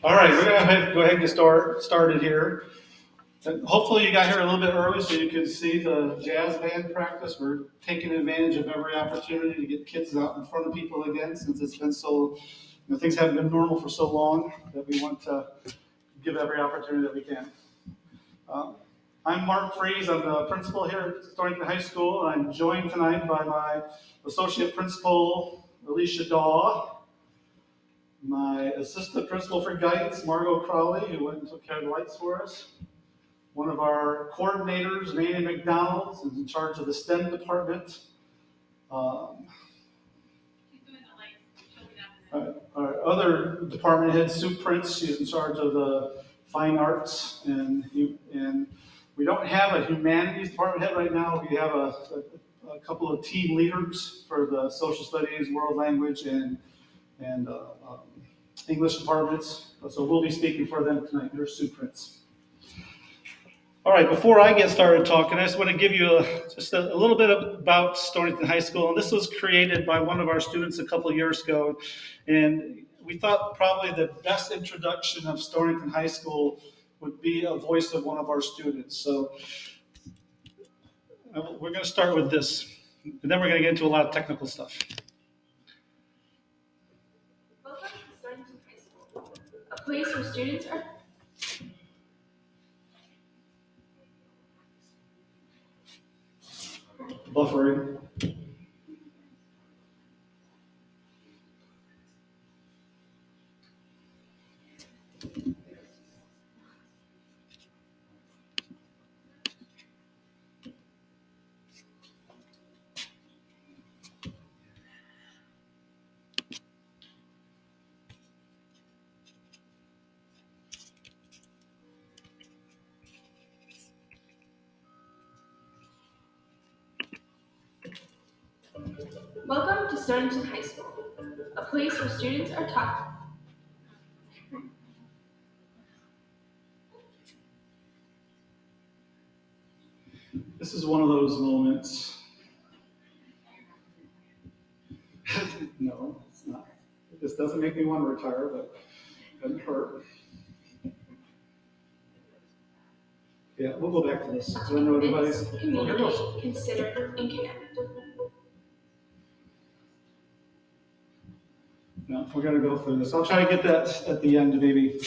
All right, we're going to go ahead and get started here. And hopefully you got here a little bit early so you can see the jazz band practice. We're taking advantage of every opportunity to get kids out in front of people again, since it's been so, things haven't been normal for so long that we want to give every opportunity that we can. I'm Mark Freeze. I'm the principal here at Stonington High School, and I'm joined tonight by my associate principal, Alicia Daw, my assistant principal for guidance, Margot Crowley, who went and took care of the lights for us. One of our coordinators, Nanny McDonald, is in charge of the STEM department. Our other department head, Sue Prince, she's in charge of the fine arts, and we don't have a humanities department head right now. We have a couple of team leaders for the social studies, world language, and English departments. So we'll be speaking for them tonight. Here's Sue Prince. All right, before I get started talking, I just want to give you just a little bit about Stonington High School. And this was created by one of our students a couple of years ago. And we thought probably the best introduction of Stonington High School would be a voice of one of our students. So we're going to start with this, and then we're going to get into a lot of technical stuff. Welcome to Stonington High School, a place where students are Buffering. Welcome to Stonington High School, a place where students are taught. This is one of those moments. No, it's not. This doesn't make me want to retire, but it doesn't hurt. Yeah, we'll go back to this. So I know everybody's. Communicate, consider, and connect. No, we're going to go through this. I'll try to get that at the end, maybe.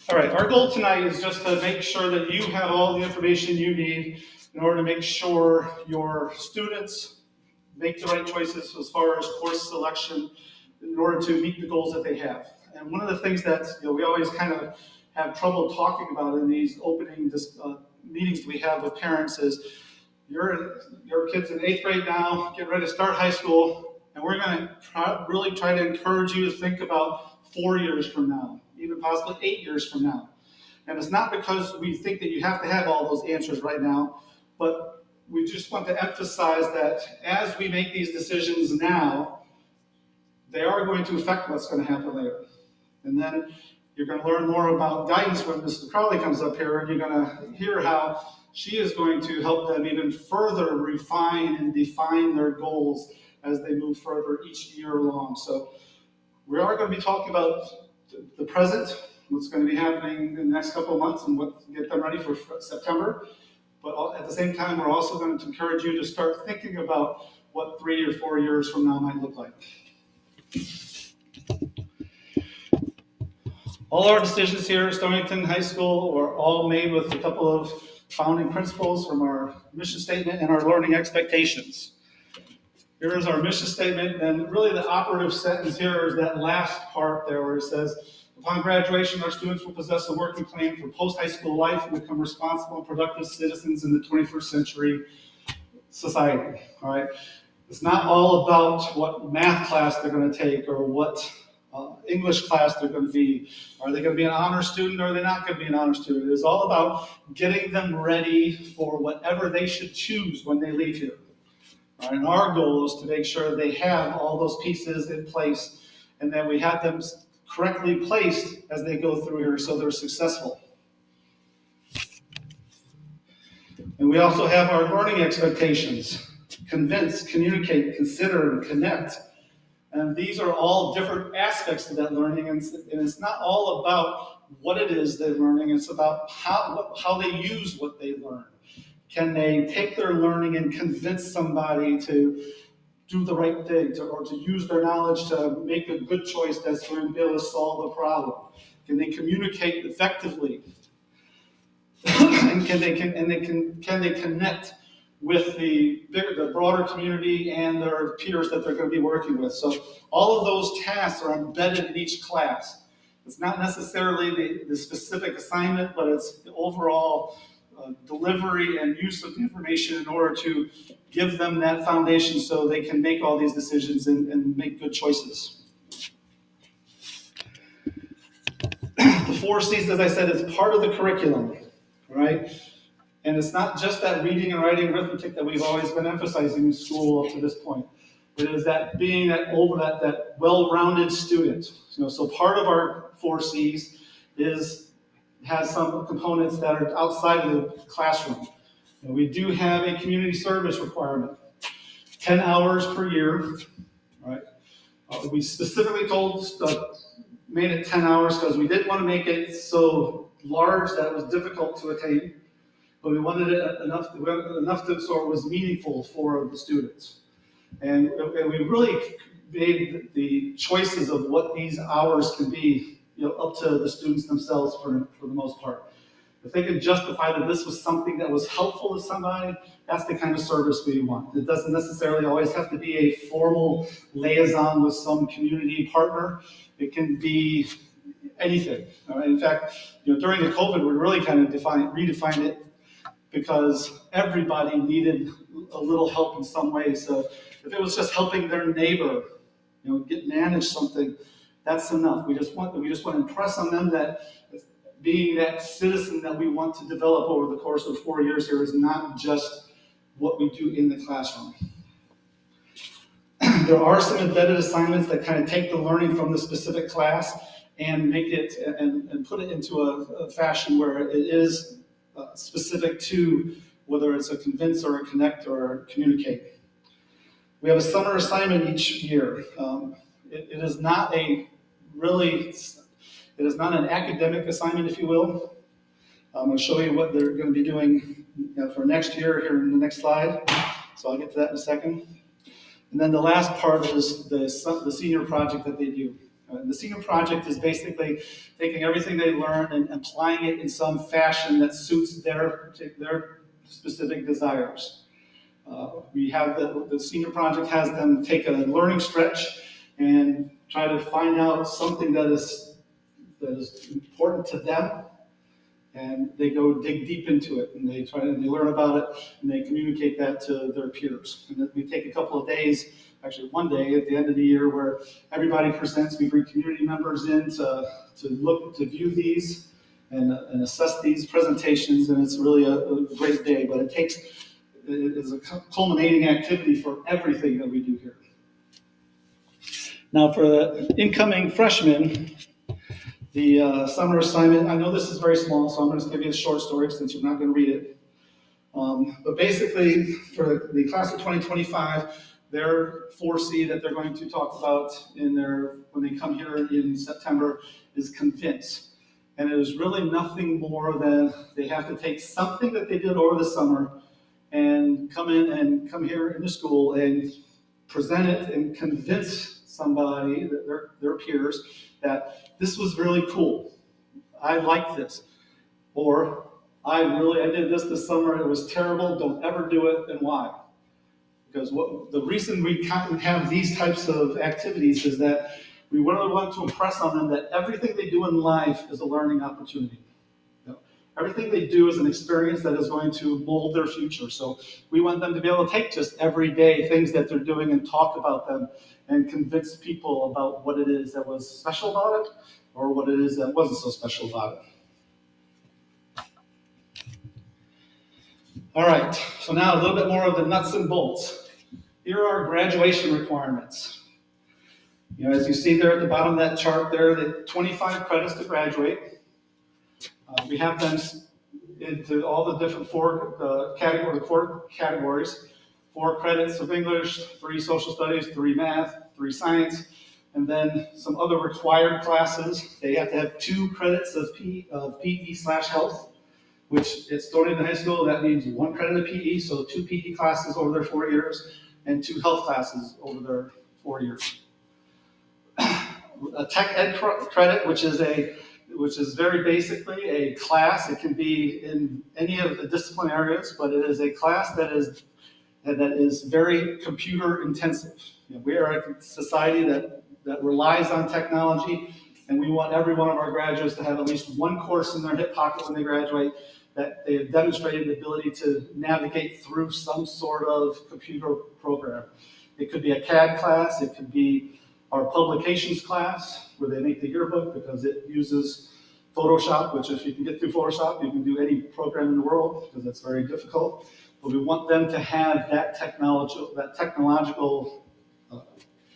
All right, our goal tonight is just to make sure that you have all the information you need in order to make sure your students make the right choices as far as course selection in order to meet the goals that they have. And one of the things that we always kind of have trouble talking about in these opening meetings we have with parents is your kid's in 8th grade now, getting ready to start high school, and we're going to really try to encourage you to think about 4 years from now, even possibly 8 years from now. And it's not because we think that you have to have all those answers right now, but we just want to emphasize that as we make these decisions now, they are going to affect what's going to happen later. And then you're going to learn more about guidance when Mrs. Crowley comes up here, and you're going to hear how she is going to help them even further refine and define their goals as they move further each year along. So we are going to be talking about the present, what's going to be happening in the next couple of months, and what to get them ready for September. But at the same time, we're also going to encourage you to start thinking about what 3 or 4 years from now might look like. All our decisions here at Stonington High School are all made with a couple of founding principles from our mission statement and our learning expectations. Here is our mission statement, and really the operative sentence here is that last part there where it says, upon graduation, our students will possess a working plan for post-high school life and become responsible and productive citizens in the 21st century society. All right? It's not all about what math class they're going to take or what English class they're going to be. Are they going to be an honor student or are they not going to be an honor student? It's all about getting them ready for whatever they should choose when they leave here. All right? And our goal is to make sure they have all those pieces in place and that we have them correctly placed as they go through here so they're successful. And we also have our learning expectations. convince, communicate, consider, and connect. And these are all different aspects of that learning, and it's not all about what it is they're learning, it's about how they use what they learn. Can they take their learning and convince somebody to do the right thing, or to use their knowledge to make a good choice that's going to be able to solve a problem? Can they communicate effectively? And can they connect with the broader community and their peers that they're going to be working with? So all of those tasks are embedded in each class. It's not necessarily the specific assignment, but it's the overall delivery and use of the information in order to give them that foundation so they can make all these decisions and make good choices. The 4 C's, as I said, is part of the curriculum, right? And it's not just that reading and writing arithmetic that we've always been emphasizing in school up to this point. It is that being that well-rounded student. So part of our 4 C's has some components that are outside of the classroom. We do have a community service requirement, 10 hours per year, right? We specifically made it 10 hours because we didn't want to make it so large that it was difficult to attain, but we wanted it enough so it was meaningful for the students. And we really made the choices of what these hours can be, up to the students themselves for the most part. If they can justify that this was something that was helpful to somebody, that's the kind of service we want. It doesn't necessarily always have to be a formal liaison with some community partner. It can be anything. Right? In fact, during the COVID, we really kind of redefined it because everybody needed a little help in some way. So if it was just helping their neighbor, manage something, that's enough. We just want to impress on them that being that citizen that we want to develop over the course of 4 years here is not just what we do in the classroom. There are some embedded assignments that kind of take the learning from the specific class and make it and put it into a fashion where it is specific to whether it's a convince or a connect or a communicate. We have a summer assignment each year. It is not an academic assignment, if you will. I'm going to show you what they're going to be doing for next year here in the next slide. So I'll get to that in a second. And then the last part is the senior project that they do. The senior project is basically taking everything they learn and applying it in some fashion that suits their specific desires. We have the senior project has them take a learning stretch and try to find out something that is important to them, and they go dig deep into it, and they learn about it, and they communicate that to their peers. And then we take a couple of days, actually one day at the end of the year, where everybody presents. We bring community members in to view these and assess these presentations, and it's really a great day. But it is a culminating activity for everything that we do here. Now, for the incoming freshmen, the summer assignment, I know this is very small, so I'm going to give you a short story since you're not going to read it. But basically, for the class of 2025, their 4C that they're going to talk about when they come here in September is convince. And it is really nothing more than they have to take something that they did over the summer and come here into school and present it and convince somebody, their peers, that this was really cool. I like this. Or I did this summer, it was terrible, don't ever do it, and why? Because the reason we have these types of activities is that we really want to impress on them that everything they do in life is a learning opportunity. Everything they do is an experience that is going to mold their future. So we want them to be able to take just everyday things that they're doing and talk about them and convince people about what it is that was special about it or what it is that wasn't so special about it. All right, so now a little bit more of the nuts and bolts. Here are our graduation requirements. As you see there at the bottom of that chart there, the 25 credits to graduate. We have them into all the different four categories. 4 credits of English, 3 social studies, 3 math, 3 science, and then some other required classes. They have to have 2 credits of PE/health, which it's starting in high school. That means 1 credit of PE, so 2 PE classes over their 4 years, and 2 health classes over their 4 years. A tech ed credit, which is very basically a class. It can be in any of the discipline areas, but it is a class that is very computer intensive. We are a society that relies on technology, and we want every one of our graduates to have at least 1 course in their hip pocket when they graduate that they have demonstrated the ability to navigate through some sort of computer program. It could be a CAD class, it could be our publications class where they make the yearbook because it uses Photoshop, which if you can get through Photoshop, you can do any program in the world because it's very difficult. But we want them to have that technological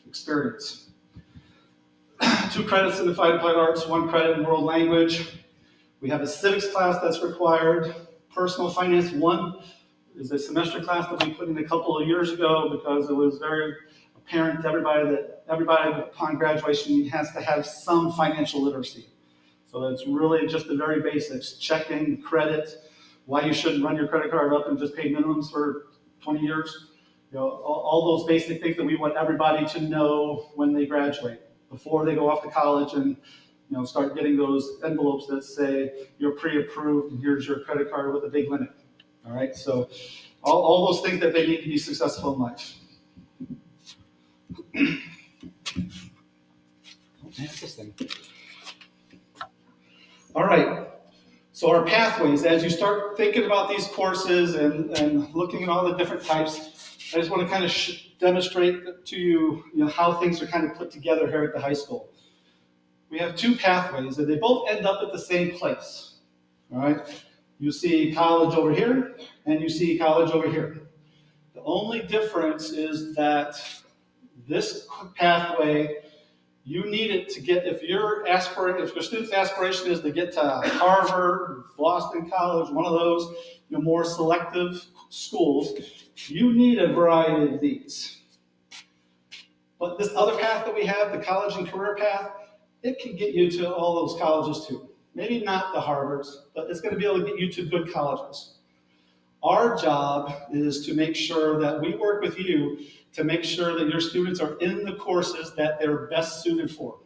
experience. 2 credits in the Applied Arts, 1 credit in world language. We have a civics class that's required. Personal finance 1 is a semester class that we put in a couple of years ago because it was very apparent to everybody that everybody upon graduation has to have some financial literacy. So it's really just the very basics: checking, credit, why you shouldn't run your credit card up and just pay minimums for 20 years. All those basic things that we want everybody to know when they graduate, before they go off to college and start getting those envelopes that say you're pre-approved and here's your credit card with a big limit. All right, so all those things that they need to be successful in life. This thing. All right, so our pathways, as you start thinking about these courses and looking at all the different types, I just want to kind of demonstrate to you, how things are kind of put together here at the high school. We have 2 pathways, and they both end up at the same place. All right, you see college over here, and you see college over here. The only difference is that this pathway, you need it to get, if your student's aspiration is to get to Harvard, Boston College, one of those more selective schools, you need a variety of these. But this other path that we have, the college and career path, it can get you to all those colleges too. Maybe not the Harvards, but it's going to be able to get you to good colleges. Our job is to make sure that we work with you to make sure that your students are in the courses that they're best suited for.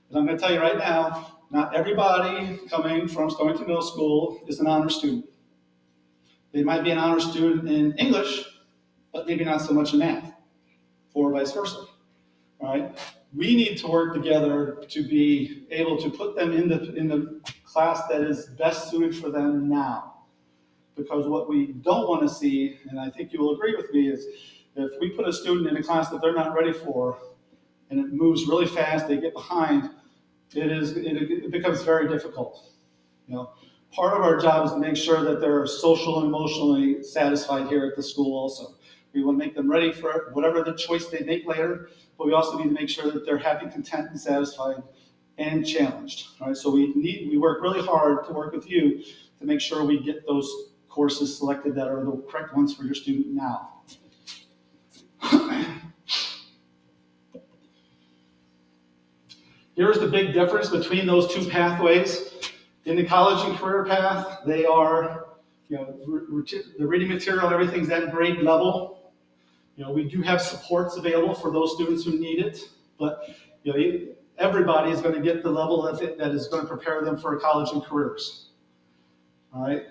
And I'm going to tell you right now, not everybody coming from Stonington Middle School is an honor student. They might be an honor student in English, but maybe not so much in math, or vice versa. All right? We need to work together to be able to put them in the class that is best suited for them now. Because what we don't want to see, and I think you will agree with me, is if we put a student in a class that they're not ready for, and it moves really fast, they get behind, it becomes very difficult. Part of our job is to make sure that they're social and emotionally satisfied here at the school also. We want to make them ready for whatever the choice they make later, but we also need to make sure that they're happy, content, and satisfied, and challenged. All right, so we work really hard to work with you to make sure we get those courses selected that are the correct ones for your student now. Here's the big difference between those 2 pathways. In the college and career path, they are, the reading material, everything's at grade level. We do have supports available for those students who need it, but everybody is going to get the level of it that is going to prepare them for college and careers. All right.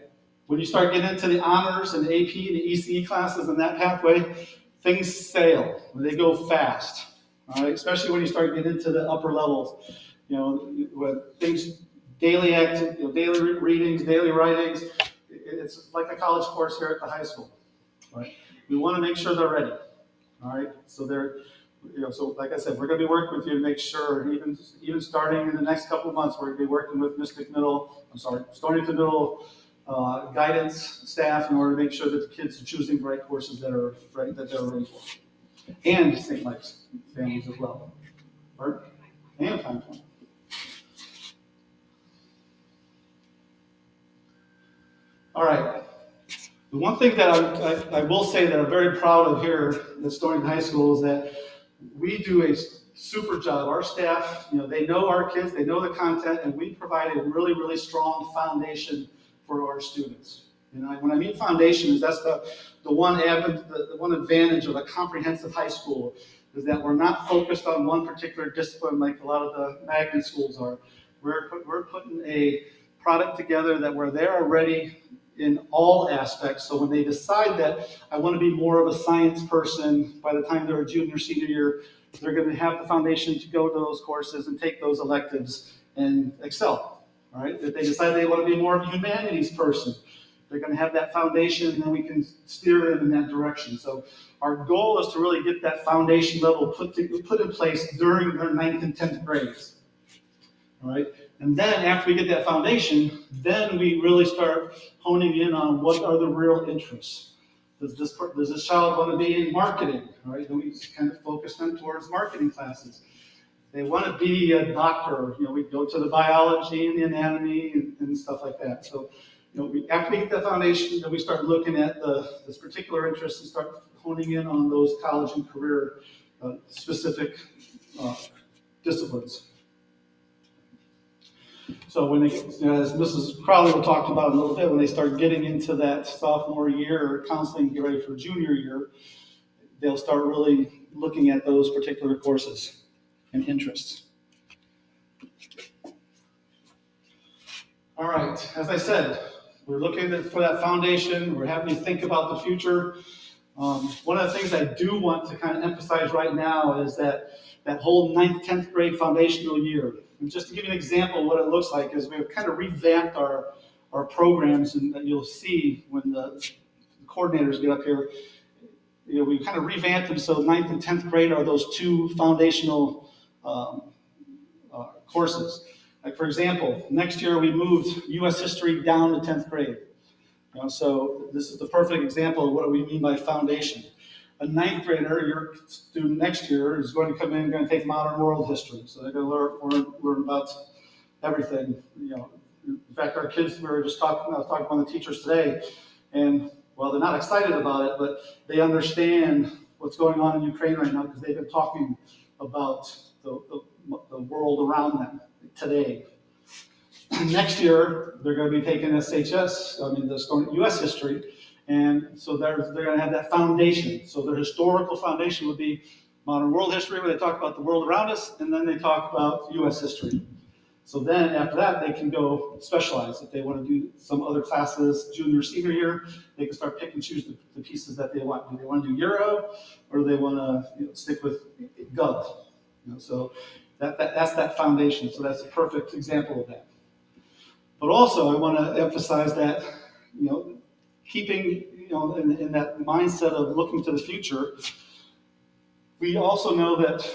When you start getting into the honors and the AP and the ECE classes in that pathway, things sail. They go fast. All right, especially when you start getting into the upper levels. When things, daily readings, daily writings. It's like a college course here at the high school. Right? We want to make sure they're ready. All right, so so like I said, we're going to be working with you to make sure, even starting in the next couple of months, we're going to be working with Stonington Middle guidance staff in order to make sure that the kids are choosing the right courses that they're ready for. And St. Mike's families as well. Right? And Pine Point. All right. The one thing that I will say that I'm very proud of here at Stonington High School is that we do a super job. Our staff, they know our kids, they know the content, and we provide a really, really strong foundation for our students. When I mean foundation, is that's the one advantage of a comprehensive high school is that we're not focused on one particular discipline like a lot of the magnet schools are. We're putting a product together that where they're already in all aspects. So when they decide that I want to be more of a science person by the time they're a junior, senior year, they're going to have the foundation to go to those courses and take those electives and excel. All right? If they decide they want to be more of a humanities person, they're going to have that foundation, and then we can steer them in that direction. So our goal is to really get that foundation level put in place during their 9th and 10th grades. All right? And then after we get that foundation, then we really start honing in on what are the real interests. Does this child want to be in marketing? All right? Then we kind of focus them towards marketing classes. They want to be a doctor. We go to the biology and the anatomy and stuff like that. So, after we get that foundation, then we start looking at this particular interest and start honing in on those college and career specific disciplines. So when they, as Mrs. Crowley will talk about in a little bit, when they start getting into that sophomore year counseling, get ready for junior year, they'll start really looking at those particular courses and interests. All right, as I said, we're looking for that foundation. We're having you think about the future. One of the things I do want to kind of emphasize right now is that whole 9th, 10th grade foundational year. And just to give you an example of what it looks like is we've kind of revamped our programs, and that you'll see when the coordinators get up here. We kind of revamped them so 9th and 10th grade are those two foundational courses. Like for example, next year we moved U.S. history down to 10th grade. So this is the perfect example of what we mean by foundation. A 9th grader, your student next year, is going to come in and going to take modern world history. So they're going to learn about everything. In fact, our kids, I was talking to one of the teachers today, and well, they're not excited about it, but they understand what's going on in Ukraine right now because they've been talking about the world around them today. Next year, they're going to be taking the U.S. history, and so they're going to have that foundation. So their historical foundation would be modern world history, where they talk about the world around us, and then they talk about U.S. history. So then after that, they can go specialize. If they want to do some other classes, junior, senior year, they can start pick and choose the pieces that they want. Do they want to do Euro, or do they want to stick with Gov? So that's that foundation. So that's a perfect example of that. But also, I want to emphasize that, keeping, in that mindset of looking to the future, we also know that,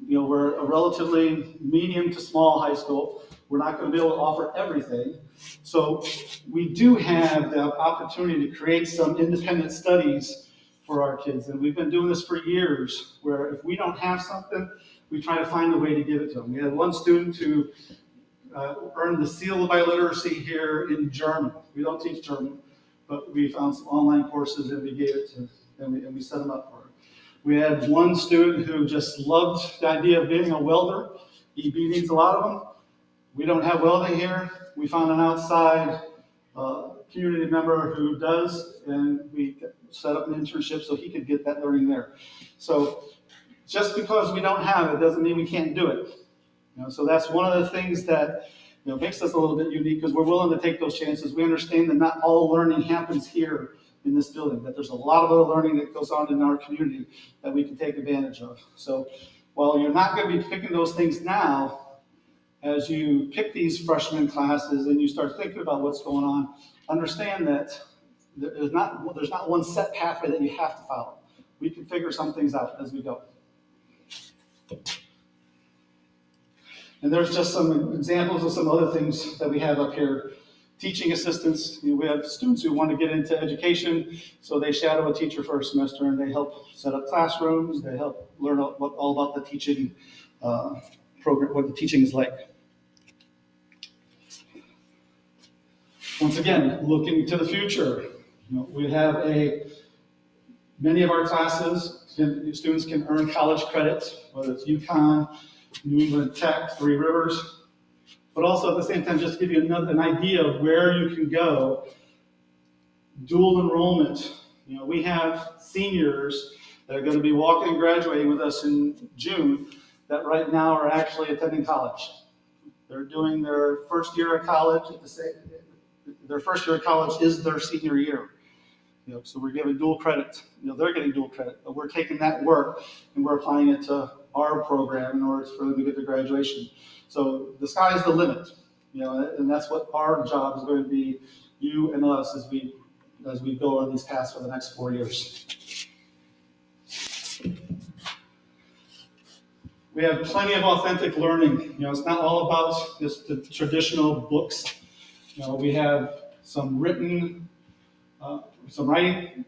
we're a relatively medium to small high school. We're not going to be able to offer everything. So we do have the opportunity to create some independent studies for our kids. And we've been doing this for years, where if we don't have something, we try to find a way to give it to them. We had one student who earned the seal of biliteracy here in German. We don't teach German, but we found some online courses and we gave it to, and we set them up for her. We had one student who just loved the idea of being a welder. EB needs a lot of them. We don't have welding here. We found an outside community member who does, and we set up an internship so he could get that learning there. So just because we don't have it doesn't mean we can't do it. So that's one of the things that makes us a little bit unique, because we're willing to take those chances. We understand that not all learning happens here in this building, that there's a lot of other learning that goes on in our community that we can take advantage of. So while you're not going to be picking those things now, as you pick these freshman classes and you start thinking about what's going on, understand that there's not one set pathway that you have to follow. We can figure some things out as we go. And there's just some examples of some other things that we have up here. Teaching assistants. We have students who want to get into education, so they shadow a teacher for a semester, and they help set up classrooms. They help learn all about the teaching program, what the teaching is like. Once again, looking to the future. We have many of our classes, students can earn college credits, whether it's UConn, New England Tech, Three Rivers, but also at the same time, just give you an idea of where you can go. Dual enrollment. We have seniors that are going to be walking and graduating with us in June that right now are actually attending college. They're doing their first year of college their first year of college is their senior year. So we're giving dual credit. They're getting dual credit, but we're taking that work and we're applying it to our program in order for them to get to graduation. So the sky's the limit, and that's what our job is going to be, you and us, as we go on these paths for the next 4 years. We have plenty of authentic learning. It's not all about just the traditional books. We have some writing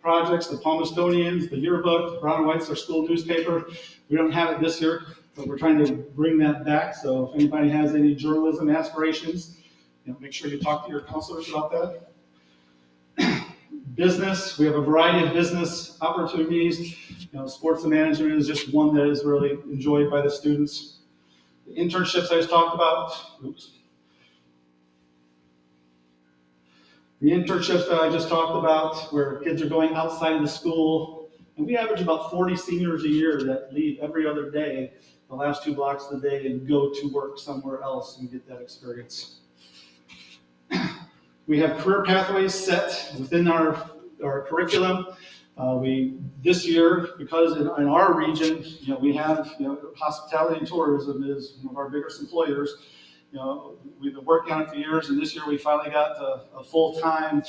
projects, the Palmistonians, the yearbook, Brown and White's our school newspaper. We don't have it this year, but we're trying to bring that back. So if anybody has any journalism aspirations, make sure you talk to your counselors about that. Business, we have a variety of business opportunities. Sports and management is just one that is really enjoyed by the students. The internships I just talked about. The internships that I just talked about, where kids are going outside of the school, and we average about 40 seniors a year that leave every other day, the last 2 blocks of the day, and go to work somewhere else and get that experience. We have career pathways set within our curriculum. This year, because in our region, we have, hospitality and tourism is one of our biggest employers. We've been working on it for years, and this year we finally got a full-time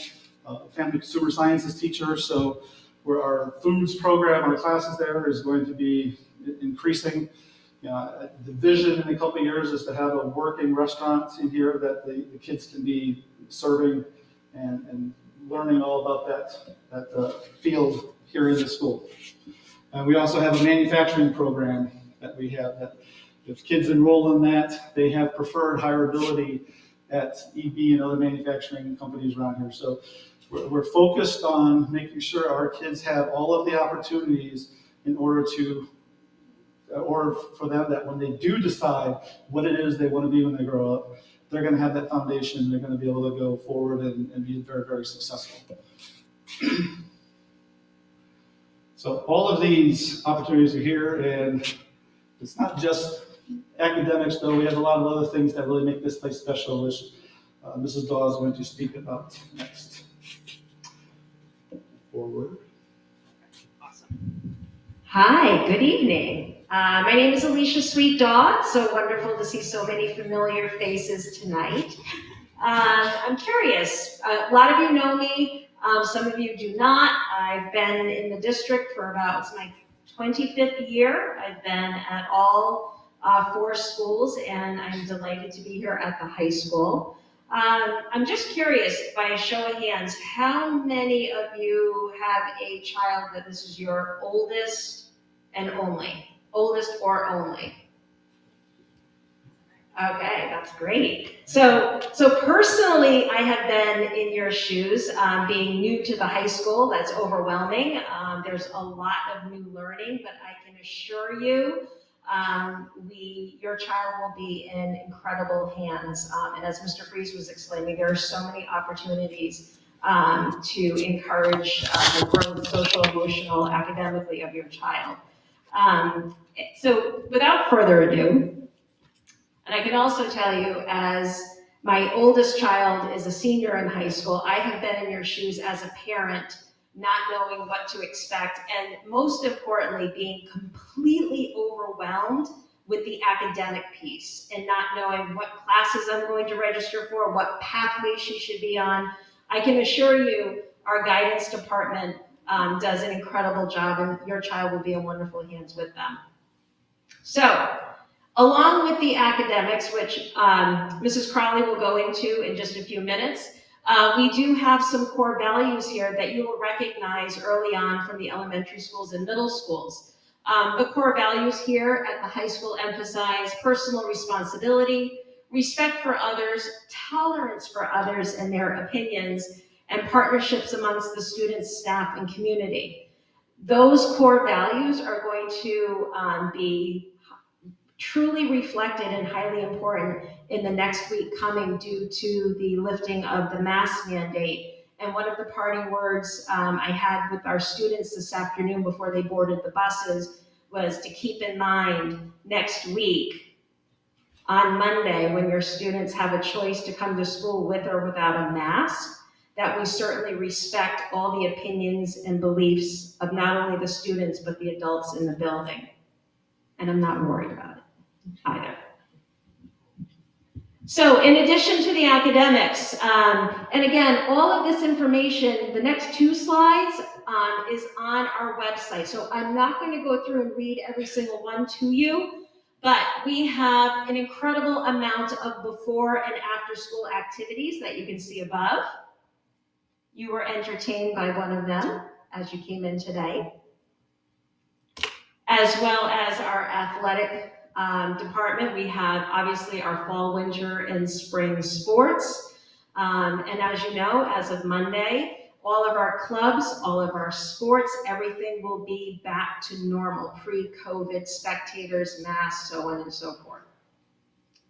family consumer sciences teacher. So our foods program, our classes there is going to be increasing. The vision in a couple of years is to have a working restaurant in here that the kids can be serving and learning all about that field here in the school. And we also have a manufacturing program that we have that if kids enroll in that, they have preferred hireability at EB and other manufacturing companies around here. So we're focused on making sure our kids have all of the opportunities in order for them that when they do decide what it is they want to be when they grow up, they're going to have that foundation. They're going to be able to go forward and be very, very successful. So all of these opportunities are here, and it's not just academics, though. We have a lot of other things that really make this place special, which Mrs. Daw is going to speak about next. Forward. Awesome. Hi, good evening. My name is Alicia Sweet Daw. So wonderful to see so many familiar faces tonight. I'm curious, a lot of you know me, some of you do not. I've been in the district for it's my 25th year. I've been at all 4 schools, and I'm delighted to be here at the high school. I'm just curious, by a show of hands, how many of you have a child that this is your oldest and only? Oldest or only? Okay, that's great. So personally, I have been in your shoes, being new to the high school. That's overwhelming. There's a lot of new learning, but I can assure you, your child will be in incredible hands. And as Mr. Fries was explaining, there are so many opportunities to encourage the growth, social, emotional, academically of your child. So without further ado, and I can also tell you, as my oldest child is a senior in high school, I have been in your shoes as a parent, not knowing what to expect, and most importantly, being completely overwhelmed with the academic piece and not knowing what classes I'm going to register for, what pathway she should be on. I can assure you, our guidance department does an incredible job, and your child will be in wonderful hands with them. So, along with the academics, which Mrs. Crowley will go into in just a few minutes, we do have some core values here that you will recognize early on from the elementary schools and middle schools. The core values here at the high school emphasize personal responsibility, respect for others, tolerance for others and their opinions, and partnerships amongst the students, staff, and community. Those core values are going to be truly reflected and highly important in the next week coming due to the lifting of the mask mandate. And one of the parting words I had with our students this afternoon before they boarded the buses was to keep in mind next week on Monday, when your students have a choice to come to school with or without a mask, that we certainly respect all the opinions and beliefs of not only the students, but the adults in the building. And I'm not worried about it either. So in addition to the academics, and again, all of this information, the next 2 slides is on our website. So I'm not going to go through and read every single one to you, but we have an incredible amount of before and after school activities that you can see above. You were entertained by one of them as you came in today, as well as our athletic department. We have obviously our fall, winter, and spring sports. And as you know, as of Monday, all of our clubs, all of our sports, everything will be back to normal, pre-COVID, spectators, masks, so on and so forth.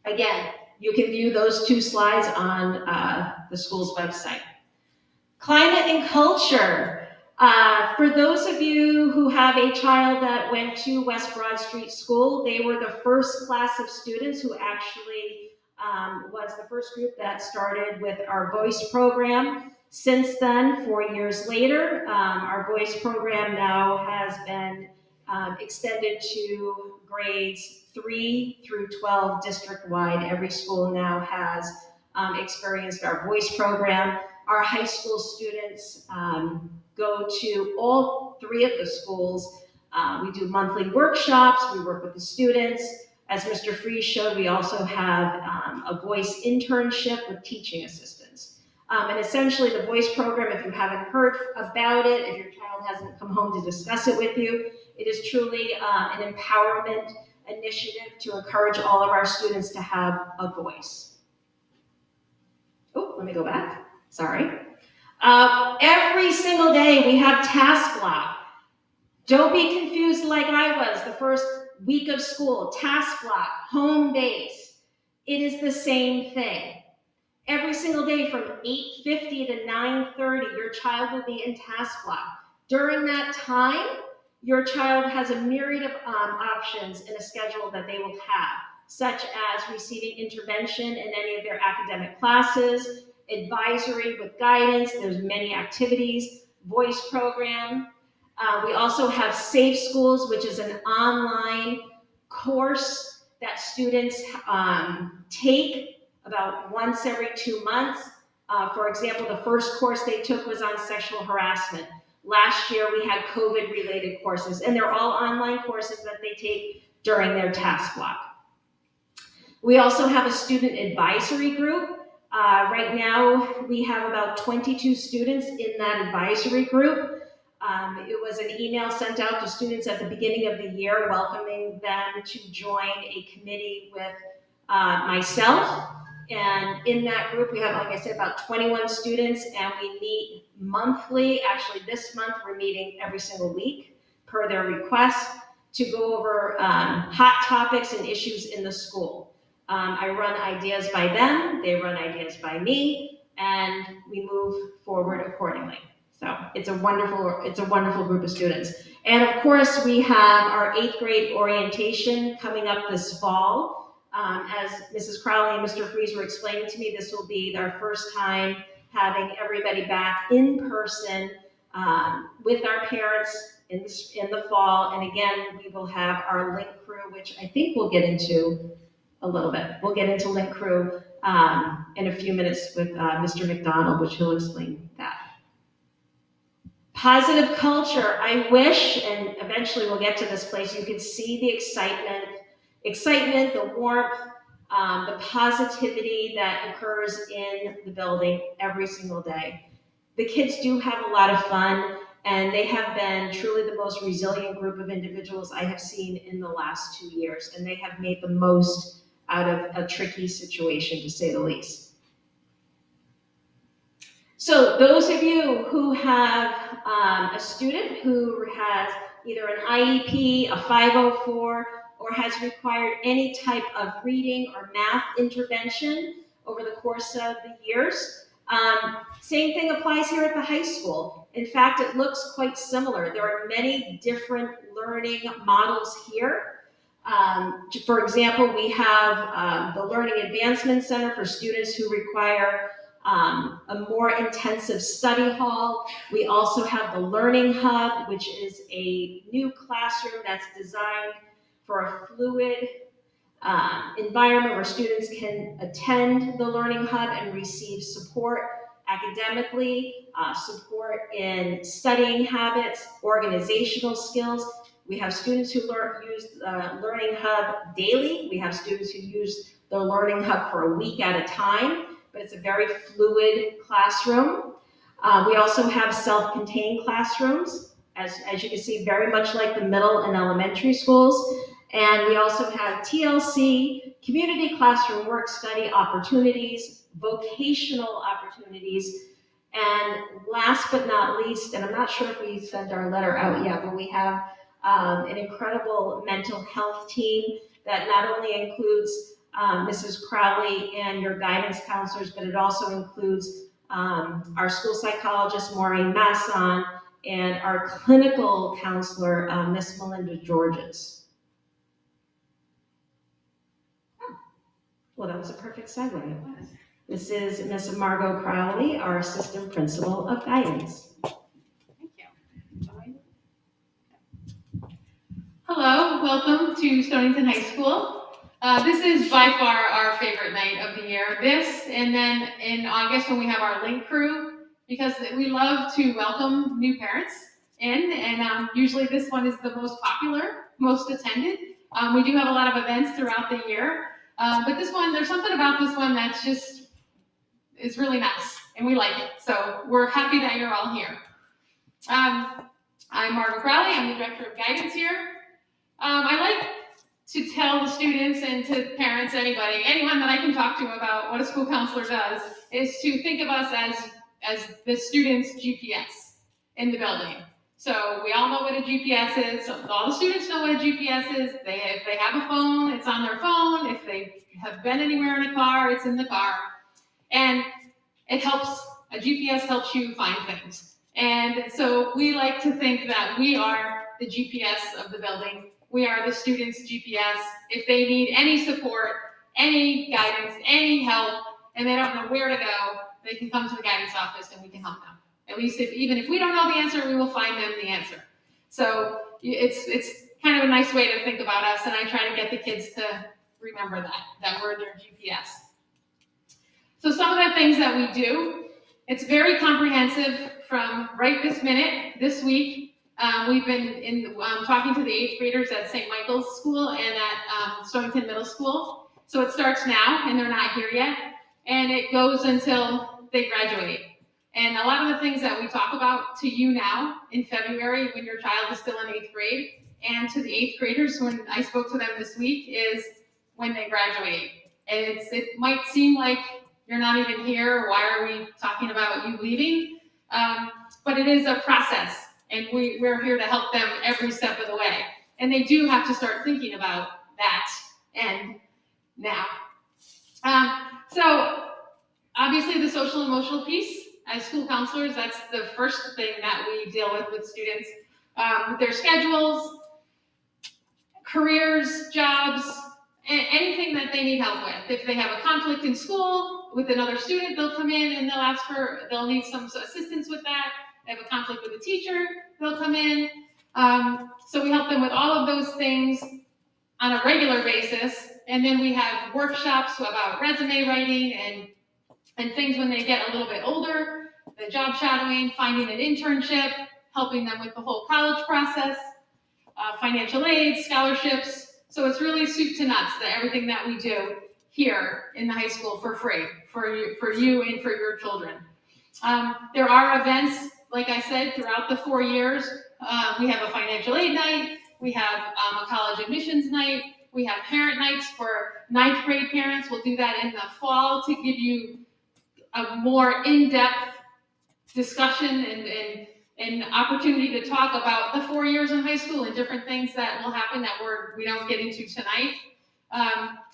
Again, you can view those 2 slides on the school's website. Climate and culture. For those of you who have a child that went to West Broad Street School, they were the first class of students who actually was the first group that started with our voice program. Since then, 4 years later, our voice program now has been extended to grades 3 through 12 district-wide. Every school now has experienced our voice program. Our high school students go to all 3 of the schools. We do monthly workshops, we work with the students. As Mr. Fries showed, we also have a voice internship with teaching assistants. And essentially the voice program, if you haven't heard about it, if your child hasn't come home to discuss it with you, it is truly an empowerment initiative to encourage all of our students to have a voice. Oh, let me go back, sorry. Every single day we have task block. Don't be confused like I was the first week of school. Task block, home base. It is the same thing. Every single day from 8:50 to 9:30, your child will be in task block. During that time, your child has a myriad of options in a schedule that they will have, such as receiving intervention in any of their academic classes, advisory with guidance, there's many activities, voice program. We also have Safe Schools, which is an online course that students take about once every 2 months. For example, the first course they took was on sexual harassment. Last year we had COVID-related courses, and they're all online courses that they take during their task block. We also have a student advisory group. Right now, we have about 22 students in that advisory group. It was an email sent out to students at the beginning of the year welcoming them to join a committee with myself. And in that group, we have, like I said, about 21 students, and we meet monthly. Actually, this month, we're meeting every single week per their request to go over hot topics and issues in the school. I run ideas by them, they run ideas by me, and we move forward accordingly. So it's a wonderful group of students. And of course, we have our 8th grade orientation coming up this fall. As Mrs. Crowley and Mr. Fries were explaining to me, this will be their first time having everybody back in person with our parents in the fall. And again, we will have our link crew, which I think we'll get into a little bit. We'll get into link crew in a few minutes with Mr. McDonald, which he'll explain that. Positive culture. I wish, and eventually we'll get to this place, you could see the excitement, the warmth, the positivity that occurs in the building every single day. The kids do have a lot of fun, and they have been truly the most resilient group of individuals I have seen in the last 2 years, and they have made the most out of a tricky situation, to say the least. So those of you who have a student who has either an IEP, a 504, or has required any type of reading or math intervention over the course of the years, same thing applies here at the high school. In fact, it looks quite similar. There are many different learning models here. For example, we have the Learning Advancement Center for students who require a more intensive study hall. We also have the Learning Hub, which is a new classroom that's designed for a fluid environment where students can attend the Learning Hub and receive support academically, support in studying habits, organizational skills. We have students who use the Learning Hub daily. We have students who use the Learning Hub for a week at a time, but it's a very fluid classroom. We also have self-contained classrooms, as you can see, very much like the middle and elementary schools. And we also have TLC, community classroom work study opportunities, vocational opportunities, and last but not least, and I'm not sure if we sent our letter out yet, but we have an incredible mental health team that not only includes Mrs. Crowley and your guidance counselors, but it also includes our school psychologist, Maureen Masson, and our clinical counselor, Miss Melinda Georges. Well, that was a perfect segue. This is Miss Margot Crowley, our Assistant Principal of Guidance. Thank you. Hello, welcome to Stonington High School. This is by far our favorite night of the year. This, and then in August when we have our Link Crew, because we love to welcome new parents in, and usually this one is the most popular, most attended. We do have a lot of events throughout the year. But this one, there's something about this one that's just, is really nice, and we like it. So we're happy that you're all here. I'm Margaret Crowley, I'm the Director of Guidance here. I like to tell the students and to parents, anyone that I can talk to about what a school counselor does, is to think of us as the student's GPS in the building. So we all know what a GPS is. So all the students know what a GPS is. If they have a phone, it's on their phone. If they have been anywhere in a car, it's in the car. And it helps, a GPS helps you find things. And so we like to think that we are the GPS of the building. We are the students' GPS. If they need any support, any guidance, any help, and they don't know where to go, they can come to the guidance office and we can help them. At least even if we don't know the answer, we will find them the answer. So it's kind of a nice way to think about us, and I try to get the kids to remember that we're their GPS. So some of the things that we do, it's very comprehensive from right this minute, this week. We've been talking to the 8th graders at St. Michael's School and at Stonington Middle School. So it starts now, and they're not here yet, and it goes until they graduate. And a lot of the things that we talk about to you now in February when your child is still in 8th grade, and to the 8th graders when I spoke to them this week, is when they graduate. And it might seem like you're not even here, why are we talking about you leaving? But it is a process, and we're here to help them every step of the way. And they do have to start thinking about that and now. So obviously the social emotional piece, as school counselors, that's the first thing that we deal with students. Their schedules, careers, jobs, anything that they need help with. If they have a conflict in school with another student, they'll come in and they'll need some assistance with that. They have a conflict with a teacher, they'll come in. So we help them with all of those things on a regular basis. And then we have workshops about resume writing and things when they get a little bit older, the job shadowing, finding an internship, helping them with the whole college process, financial aid, scholarships. So it's really soup to nuts, everything that we do here in the high school for free, for you and for your children. There are events, like I said, throughout the 4 years. We have a financial aid night, we have a college admissions night, we have parent nights for 9th grade parents. We'll do that in the fall to give you a more in-depth discussion and opportunity to talk about the 4 years in high school and different things that will happen that we don't get into tonight.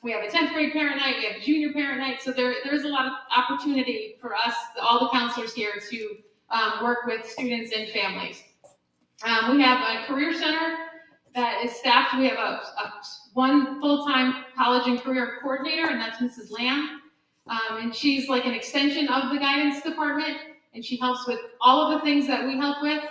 We have a 10th grade parent night, we have a junior parent night, so there's a lot of opportunity for us, all the counselors here, to work with students and families. We have a career center that is staffed. We have one full-time college and career coordinator, and that's Mrs. Lamb. And she's like an extension of the guidance department, and she helps with all of the things that we help with.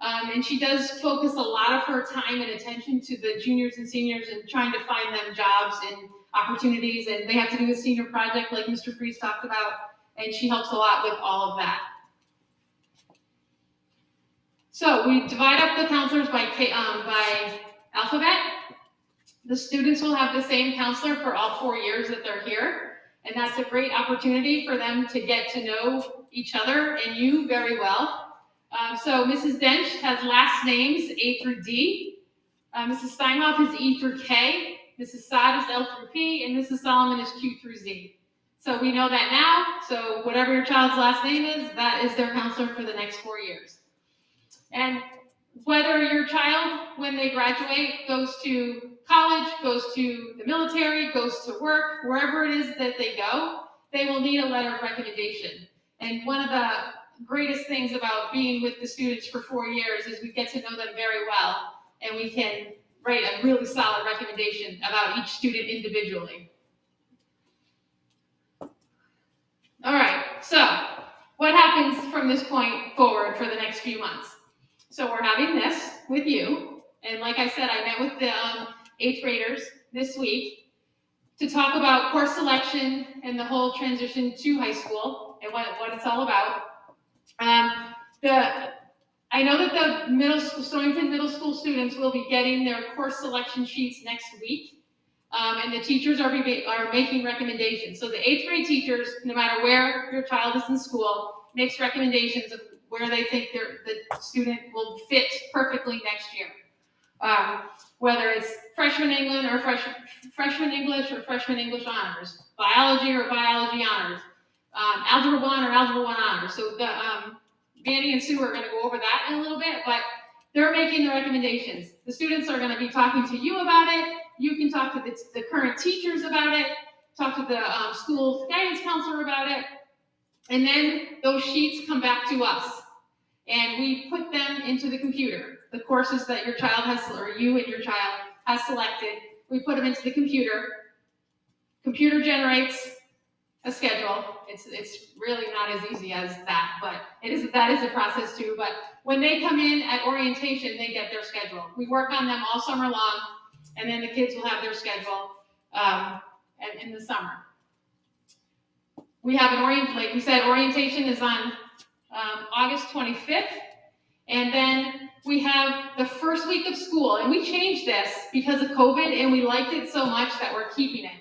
And she does focus a lot of her time and attention to the juniors and seniors and trying to find them jobs and opportunities, and they have to do a senior project like Mr. Freeze talked about, and she helps a lot with all of that. So we divide up the counselors by alphabet. The students will have the same counselor for all 4 years that they're here, and that's a great opportunity for them to get to know each other and you very well. So Mrs. Dench has last names A through D. Mrs. Steinhoff is E through K. Mrs. Saad is L through P, and Mrs. Solomon is Q through Z. So we know that now, so whatever your child's last name is, that is their counselor for the next 4 years. And whether your child, when they graduate, goes to college, goes to the military, goes to work, wherever it is that they go, they will need a letter of recommendation. And one of the greatest things about being with the students for 4 years is we get to know them very well, and we can write a really solid recommendation about each student individually. All right, so what happens from this point forward for the next few months? So we're having this with you, and like I said, I met with the 8th graders this week to talk about course selection and the whole transition to high school and what it's all about. I know that the Stonington Middle School students will be getting their course selection sheets next week, and the teachers are making recommendations. So the 8th grade teachers, no matter where your child is in school, makes recommendations of where they think the student will fit perfectly next year. Whether it's freshman English or freshman English honors, biology or biology honors, algebra 1 or algebra 1 honors. So Manny and Sue are going to go over that in a little bit, but they're making the recommendations. The students are going to be talking to you about it. You can talk to the current teachers about it, talk to the school guidance counselor about it, and then those sheets come back to us, and we put them into the computer. The courses that your child has, or you and your child has selected, we put them into the computer. Computer generates a schedule. It's really not as easy as that, but that is a process too. But when they come in at orientation, they get their schedule. We work on them all summer long, and then the kids will have their schedule in the summer. We have like we said, orientation is on August 25th, and then we have the first week of school, and we changed this because of COVID, and we liked it so much that we're keeping it.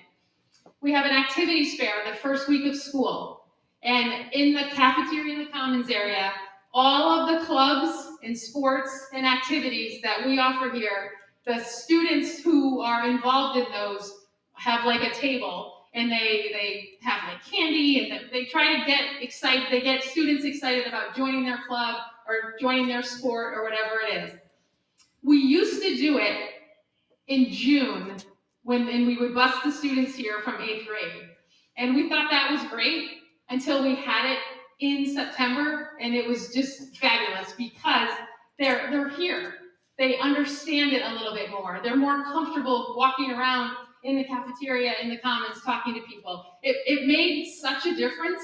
We have an activities fair the first week of school, and in the cafeteria in the commons area, all of the clubs and sports and activities that we offer here, the students who are involved in those have like a table, and they have like candy, and they try to get excited. They get students excited about joining their club or joining their sport or whatever it is. We used to do it in June and we would bus the students here from 8th grade. And we thought that was great until we had it in September, and it was just fabulous because they're here. They understand it a little bit more. They're more comfortable walking around in the cafeteria, in the commons, talking to people. It made such a difference,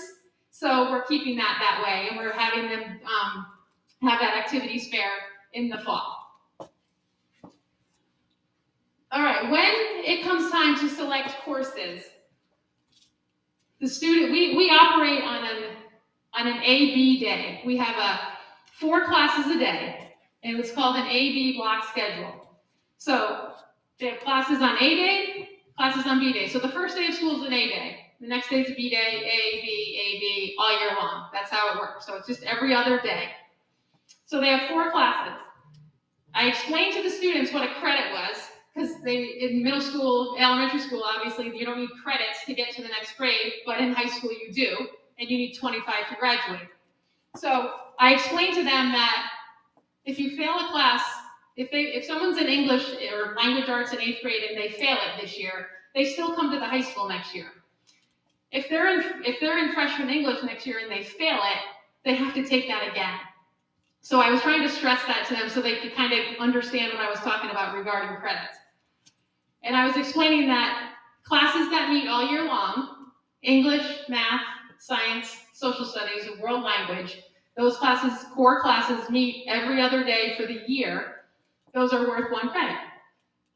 so we're keeping that way, and we're having them have that activities fair in the fall. All right, when it comes time to select courses, the student, we operate on an A-B day. We have 4 classes a day, and it's called an A-B block schedule. So they have classes on A day, classes on B day. So the first day of school is an A day. The next day is a B day, A, B, all year long. That's how it works. So it's just every other day. So they have 4 classes. I explained to the students what a credit was, because in middle school, elementary school, obviously, you don't need credits to get to the next grade, but in high school you do, and you need 25 to graduate. So I explained to them that if you fail a class, if someone's in English or language arts in 8th grade and they fail it this year, they still come to the high school next year. If they're in freshman English next year and they fail it, they have to take that again. So I was trying to stress that to them so they could kind of understand what I was talking about regarding credits. And I was explaining that classes that meet all year long, English, math, science, social studies, and world language, those classes, core classes, meet every other day for the year. Those are worth 1 credit.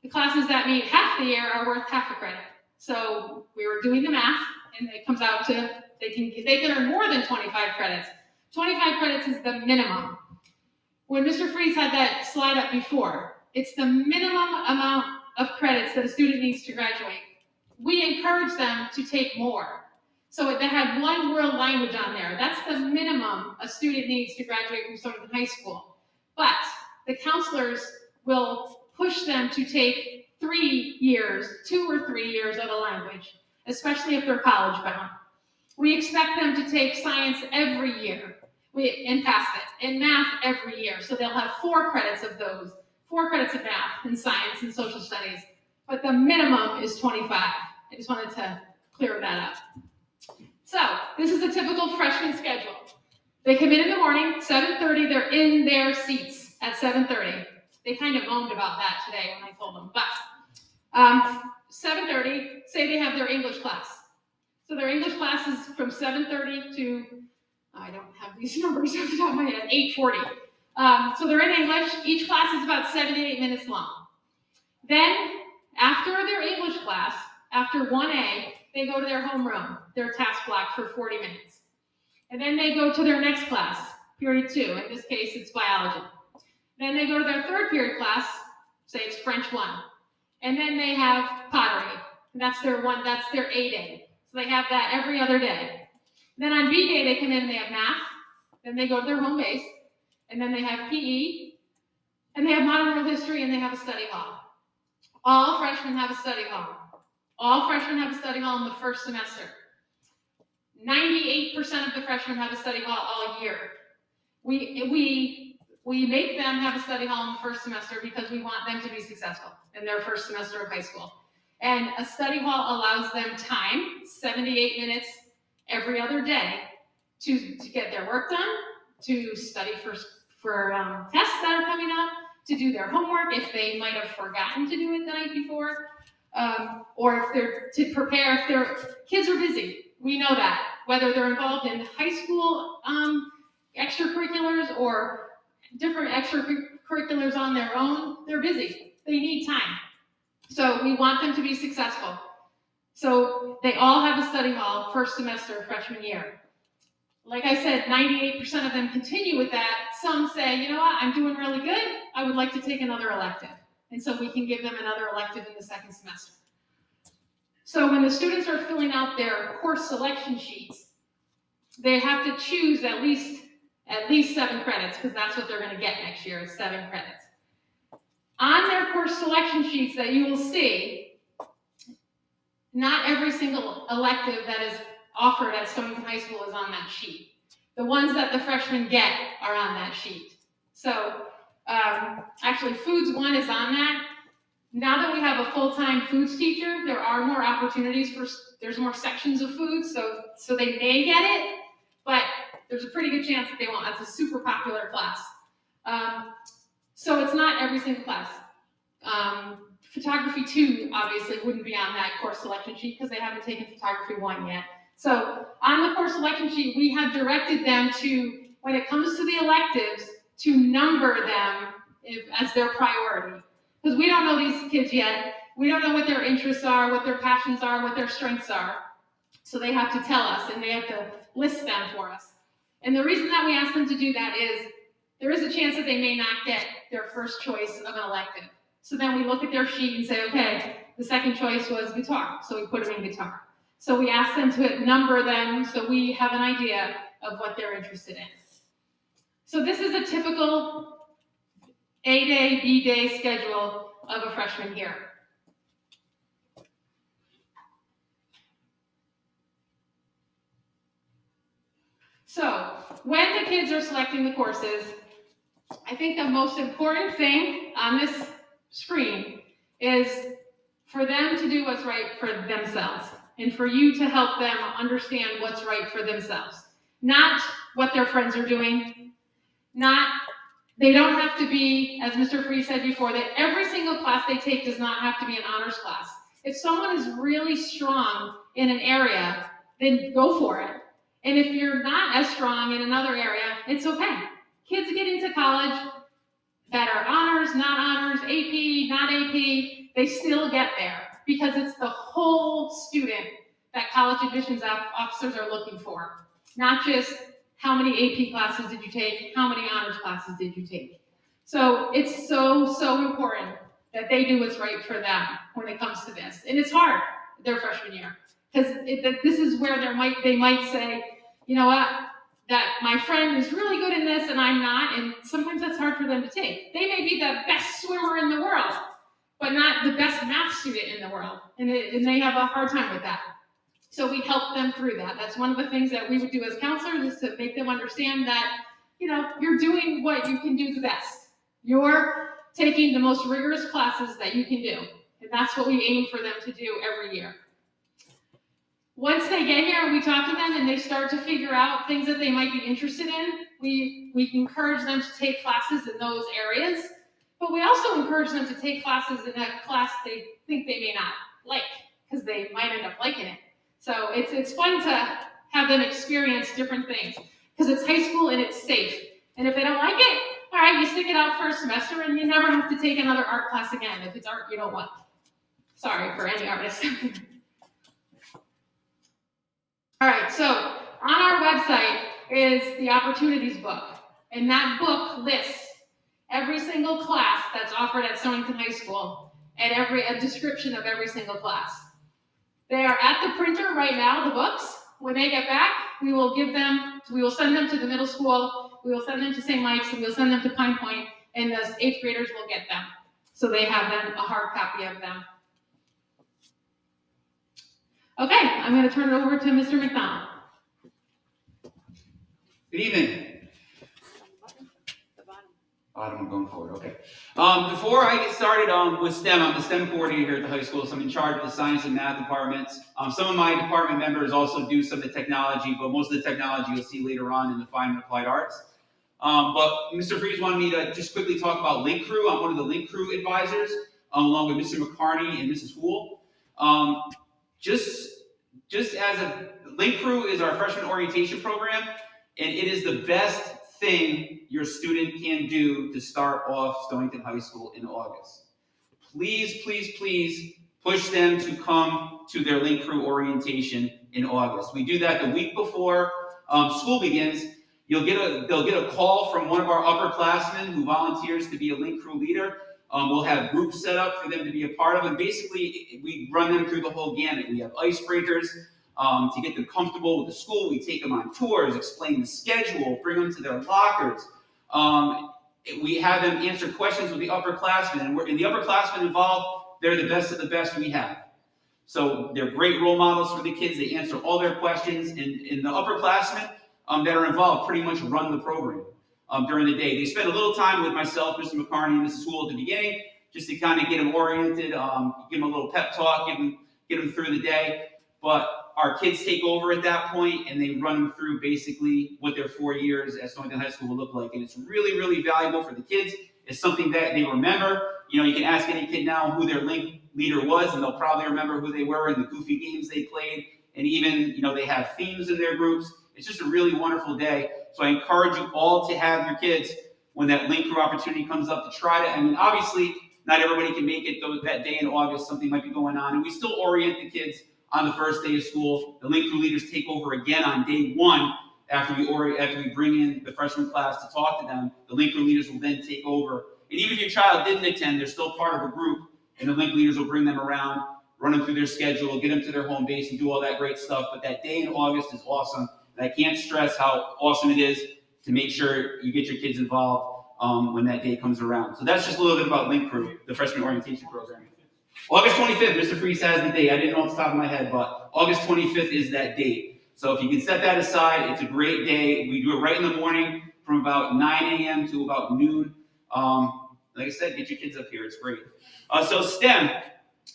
The classes that meet half the year are worth half a credit. So we were doing the math, and it comes out to they can earn more than 25 credits. 25 credits is the minimum. When Mr. Freeze had that slide up before, it's the minimum amount of credits that a student needs to graduate. We encourage them to take more. So they had 1 world language on there. That's the minimum a student needs to graduate from Southern High School. But the counselors will push them to take 3 years, 2 or 3 years of a language, especially if they're college bound. We expect them to take science every year and pass it, and math every year. So they'll have 4 credits of those, 4 credits of math and science and social studies. But the minimum is 25. I just wanted to clear that up. So this is a typical freshman schedule. They come in the morning, 7:30, they're in their seats at 7:30. They kind of moaned about that today when I told them. But 7:30, say they have their English class. So their English class is from 7:30 to, I don't have these numbers off the top of my head, 8:40. So they're in English. Each class is about 7 to 8 minutes long. Then, after their English class, after 1A, they go to their homeroom, their task block for 40 minutes. And then they go to their next class, period 2. In this case, it's biology. Then they go to their third period class, say it's French 1. And then they have pottery. That's their A day. So they have that every other day. Then on B day, they come in and they have math. Then they go to their home base. And then they have PE. And they have modern world history, and they have a study hall. All freshmen have a study hall. All freshmen have a study hall in the first semester. 98% of the freshmen have a study hall all year. We make them have a study hall in the first semester because we want them to be successful in their first semester of high school. And a study hall allows them time, 78 minutes every other day, to get their work done, to study for tests that are coming up, to do their homework if they might have forgotten to do it the night before, or if they're to prepare if their kids are busy. We know that, whether they're involved in high school extracurriculars or different extracurriculars on their own, they're busy. They need time. So we want them to be successful. So they all have a study hall first semester freshman year. Like I said, 98% of them continue with that. Some say, you know what, I'm doing really good. I would like to take another elective. And so we can give them another elective in the second semester. So when the students are filling out their course selection sheets, they have to choose at least 7 credits, because that's what they're going to get next year, is 7 credits. On their course selection sheets that you will see, not every single elective that is offered at Stonington High School is on that sheet. The ones that the freshmen get are on that sheet. So actually Foods 1 is on that. Now that we have a full-time foods teacher, there are more opportunities there's more sections of food, so they may get it, but there's a pretty good chance that they won't. That's a super popular class. So it's not every single class. Photography 2 obviously wouldn't be on that course selection sheet because they haven't taken photography 1 yet. So on the course selection sheet, we have directed them to, when it comes to the electives, to number them as their priority. Because we don't know these kids yet. We don't know what their interests are, what their passions are, what their strengths are. So they have to tell us, and they have to list them for us. And the reason that we ask them to do that is there is a chance that they may not get their first choice of an elective. So then we look at their sheet and say, okay, the second choice was guitar, so we put them in guitar. So we ask them to number them so we have an idea of what they're interested in. So this is a typical A-day, B-day schedule of a freshman year. So when the kids are selecting the courses, I think the most important thing on this screen is for them to do what's right for themselves and for you to help them understand what's right for themselves. Not what their friends are doing, they don't have to be, as Mr. Free said before, that every single class they take does not have to be an honors class. If someone is really strong in an area, then go for it. And if you're not as strong in another area, it's okay. Kids get into college that are honors, not honors, AP, not AP, they still get there because it's the whole student that college admissions officers are looking for, not just how many AP classes did you take, how many honors classes did you take. So it's so important that they do what's right for them when it comes to this. And it's hard their freshman year because this is where they might say, you know what, that my friend is really good in this and I'm not, and sometimes that's hard for them to take. They may be the best swimmer in the world, but not the best math student in the world, and they have a hard time with that. So we help them through that. That's one of the things that we would do as counselors, is to make them understand that, you know, you're doing what you can do the best. You're taking the most rigorous classes that you can do, and that's what we aim for them to do every year. Once they get here and we talk to them and they start to figure out things that they might be interested in, we encourage them to take classes in those areas, but we also encourage them to take classes in a class they think they may not like, because they might end up liking it. So it's fun to have them experience different things, because it's high school and it's safe. And if they don't like it, all right, you stick it out for a semester and you never have to take another art class again if it's art you don't want. Sorry for any artists. All right, so on our website is the opportunities book, and that book lists every single class that's offered at Stonington High School and a description of every single class. They are at the printer right now, the books. When they get back, we will send them to the middle school, we will send them to St. Mike's, and we'll send them to Pine Point, and the 8th graders will get them. So they have a hard copy of them. Okay, I'm going to turn it over to Mr. McDonald. Good evening. I'm going forward, okay. Before I get started with STEM, I'm the STEM coordinator here at the high school, so I'm in charge of the science and math departments. Some of my department members also do some of the technology, but most of the technology you'll see later on in the fine and applied arts. But Mr. Freeze wanted me to just quickly talk about Link Crew. I'm one of the Link Crew advisors, along with Mr. McCarney and Mrs. Hool. Just as a Link Crew is our freshman orientation program, and it is the best thing your student can do to start off Stonington High School in August. Please, please, please push them to come to their Link Crew orientation in August. We do that the week before school begins. They'll get a call from one of our upperclassmen who volunteers to be a Link Crew leader. We'll have groups set up for them to be a part of, and basically we run them through the whole gamut. We have icebreakers to get them comfortable with the school. We take them on tours, explain the schedule, bring them to their lockers. We have them answer questions with the upperclassmen, and the upperclassmen involved, they're the best of the best we have. So they're great role models for the kids. They answer all their questions, and the upperclassmen that are involved pretty much run the program during the day. They spend a little time with myself, Mr. McCarney, and Mrs. Hool at the beginning, just to kind of get them oriented, give them a little pep talk, get them through the day. But our kids take over at that point, and they run them through basically what their 4 years at Stonington High School will look like. And it's really, really valuable for the kids. It's something that they remember. You know, you can ask any kid now who their Link leader was, and they'll probably remember who they were and the goofy games they played. And even, you know, they have themes in their groups. It's just a really wonderful day. So I encourage you all to have your kids, when that Link Crew opportunity comes up, to try to, I mean, obviously, not everybody can make it that day in August. Something might be going on. And we still orient the kids on the first day of school. The Link Crew leaders take over again on day one after we bring in the freshman class to talk to them. The Link Crew leaders will then take over. And even if your child didn't attend, they're still part of a group, and the Link leaders will bring them around, run them through their schedule, get them to their home base, and do all that great stuff. But that day in August is awesome, and I can't stress how awesome it is to make sure you get your kids involved when that day comes around. So that's just a little bit about Link Crew, the freshman orientation program. August 25th, Mr. Freeze has the date. I didn't know off the top of my head, but August 25th is that date. So if you can set that aside, it's a great day. We do it right in the morning from about 9 a.m. to about noon. Like I said, get your kids up here. It's great. So STEM,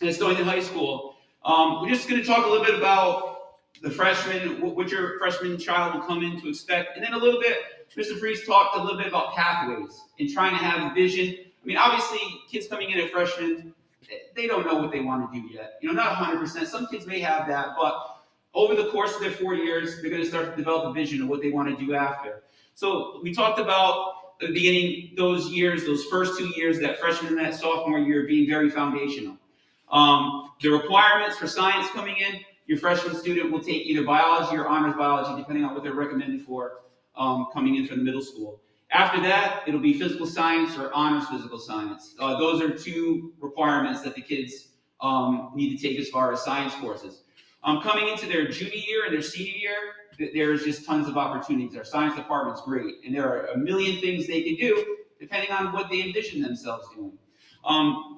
and it's going to high school. We're just going to talk a little bit about the freshmen, what your freshman child will come in to expect, and then a little bit, Mr. Freeze talked a little bit about pathways and trying to have a vision. I mean, obviously, kids coming in as freshmen, they don't know what they want to do yet. Not 100%. Some kids may have that, but over the course of their 4 years, they're going to start to develop a vision of what they want to do after. So we talked about at the beginning, those years, those first 2 years, that freshman and that sophomore year being very foundational. The requirements for science coming in, your freshman student will take either biology or honors biology, depending on what they're recommended for coming in from the middle school. After that, it'll be physical science or honors physical science. Those are 2 requirements that the kids need to take as far as science courses. Coming into their junior year and their senior year, there's just tons of opportunities. Our science department's great, and there are a million things they can do depending on what they envision themselves doing.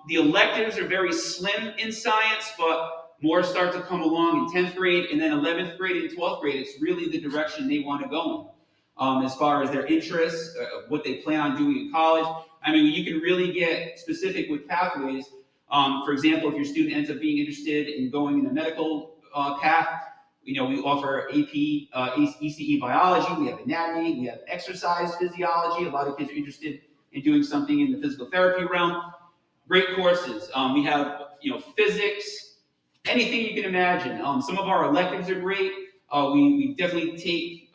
The electives are very slim in science, but more start to come along in 10th grade, and then 11th grade and 12th grade. It's really the direction they want to go in. As far as their interests, what they plan on doing in college. I mean, you can really get specific with pathways. For example, if your student ends up being interested in going in a medical path, we offer AP, ECE biology, we have anatomy, we have exercise physiology. A lot of kids are interested in doing something in the physical therapy realm. Great courses. We have, physics, anything you can imagine. Some of our electives are great. We definitely take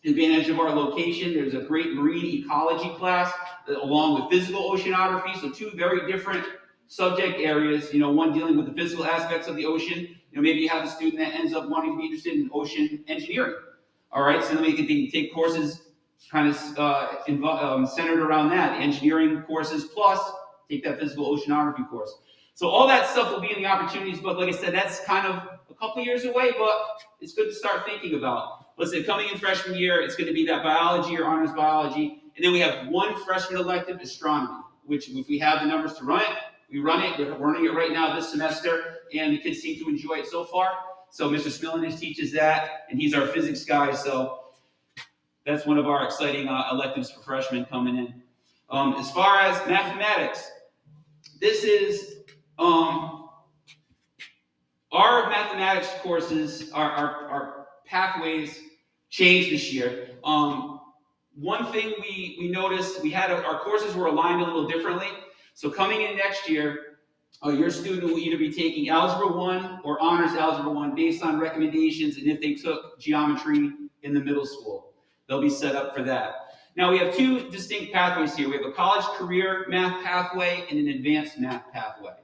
advantage of our location. There's a great marine ecology class along with physical oceanography. So 2 very different subject areas, one dealing with the physical aspects of the ocean. Maybe you have a student that ends up wanting to be interested in ocean engineering. All right, so then they can take courses kind of centered around that, engineering courses, plus take that physical oceanography course. So all that stuff will be in the opportunities book. Like I said, that's kind of a couple years away, but it's good to start thinking about. Listen, coming in freshman year, it's going to be that biology or honors biology. And then we have 1 freshman elective, astronomy, which if we have the numbers to run it, we run it. We're running it right now this semester, and the kids seem to enjoy it so far. So Mr. Smilanish teaches that, and he's our physics guy. So that's one of our exciting electives for freshmen coming in. As far as mathematics, this is our mathematics courses, our pathways changed this year. One thing we noticed, our courses were aligned a little differently. So coming in next year, your student will either be taking Algebra 1 or Honors Algebra 1 based on recommendations and if they took geometry in the middle school. They'll be set up for that. Now we have 2 distinct pathways here. We have a college career math pathway and an advanced math pathway.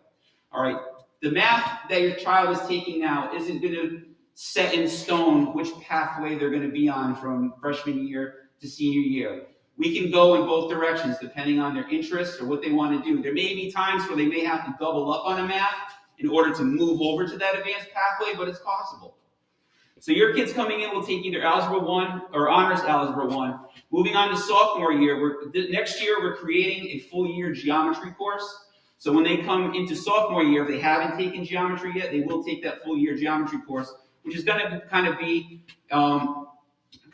All right, the math that your child is taking now isn't going to set in stone which pathway they're going to be on from freshman year to senior year. We can go in both directions depending on their interests or what they want to do. There may be times where they may have to double up on a math in order to move over to that advanced pathway, but it's possible. So your kids coming in will take either Algebra 1 or Honors Algebra 1. Moving on to sophomore year, next year we're creating a full year geometry course. So when they come into sophomore year, if they haven't taken geometry yet, they will take that full year geometry course, which is going to kind of be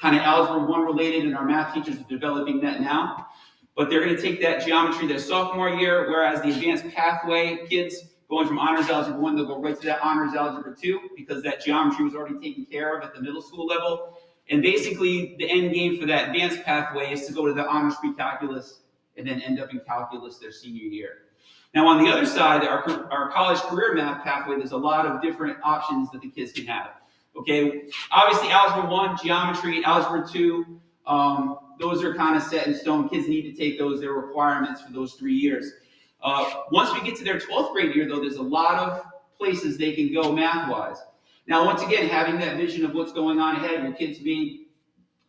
Algebra 1 related, and our math teachers are developing that now. But they're going to take that geometry their sophomore year, whereas the advanced pathway kids going from Honors Algebra 1, they'll go right to that Honors Algebra 2 because that geometry was already taken care of at the middle school level. And basically, the end game for that advanced pathway is to go to the Honors Pre-Calculus and then end up in Calculus their senior year. Now, on the other side, our college career math pathway, there's a lot of different options that the kids can have. Okay, obviously Algebra 1, geometry, Algebra 2, those are kind of set in stone. Kids need to take those, their requirements for those 3 years. Once we get to their 12th grade year, though, there's a lot of places they can go math-wise. Now, once again, having that vision of what's going on ahead, your kids being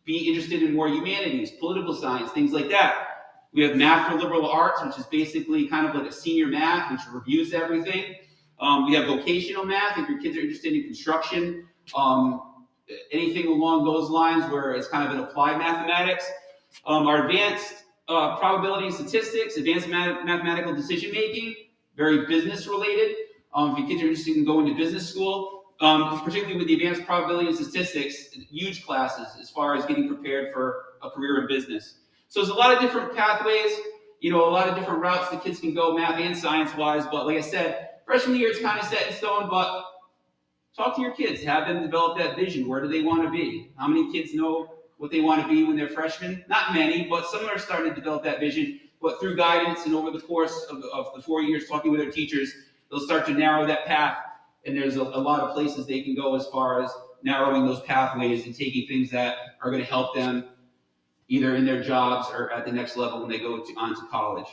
interested in more humanities, political science, things like that. We have math for liberal arts, which is basically kind of like a senior math, which reviews everything. We have vocational math, if your kids are interested in construction, anything along those lines where it's kind of an applied mathematics. Our advanced probability and statistics, advanced mathematical decision making, very business related. If your kids are interested in going to business school, particularly with the advanced probability and statistics, huge classes as far as getting prepared for a career in business. So there's a lot of different pathways, a lot of different routes that kids can go, math and science-wise. But like I said, freshman year it's kind of set in stone. But talk to your kids, have them develop that vision. Where do they want to be? How many kids know what they want to be when they're freshmen? Not many, but some are starting to develop that vision. But through guidance and over the course of the 4 years talking with their teachers, they'll start to narrow that path. And there's a lot of places they can go as far as narrowing those pathways and taking things that are going to help them either in their jobs or at the next level when they go on to college.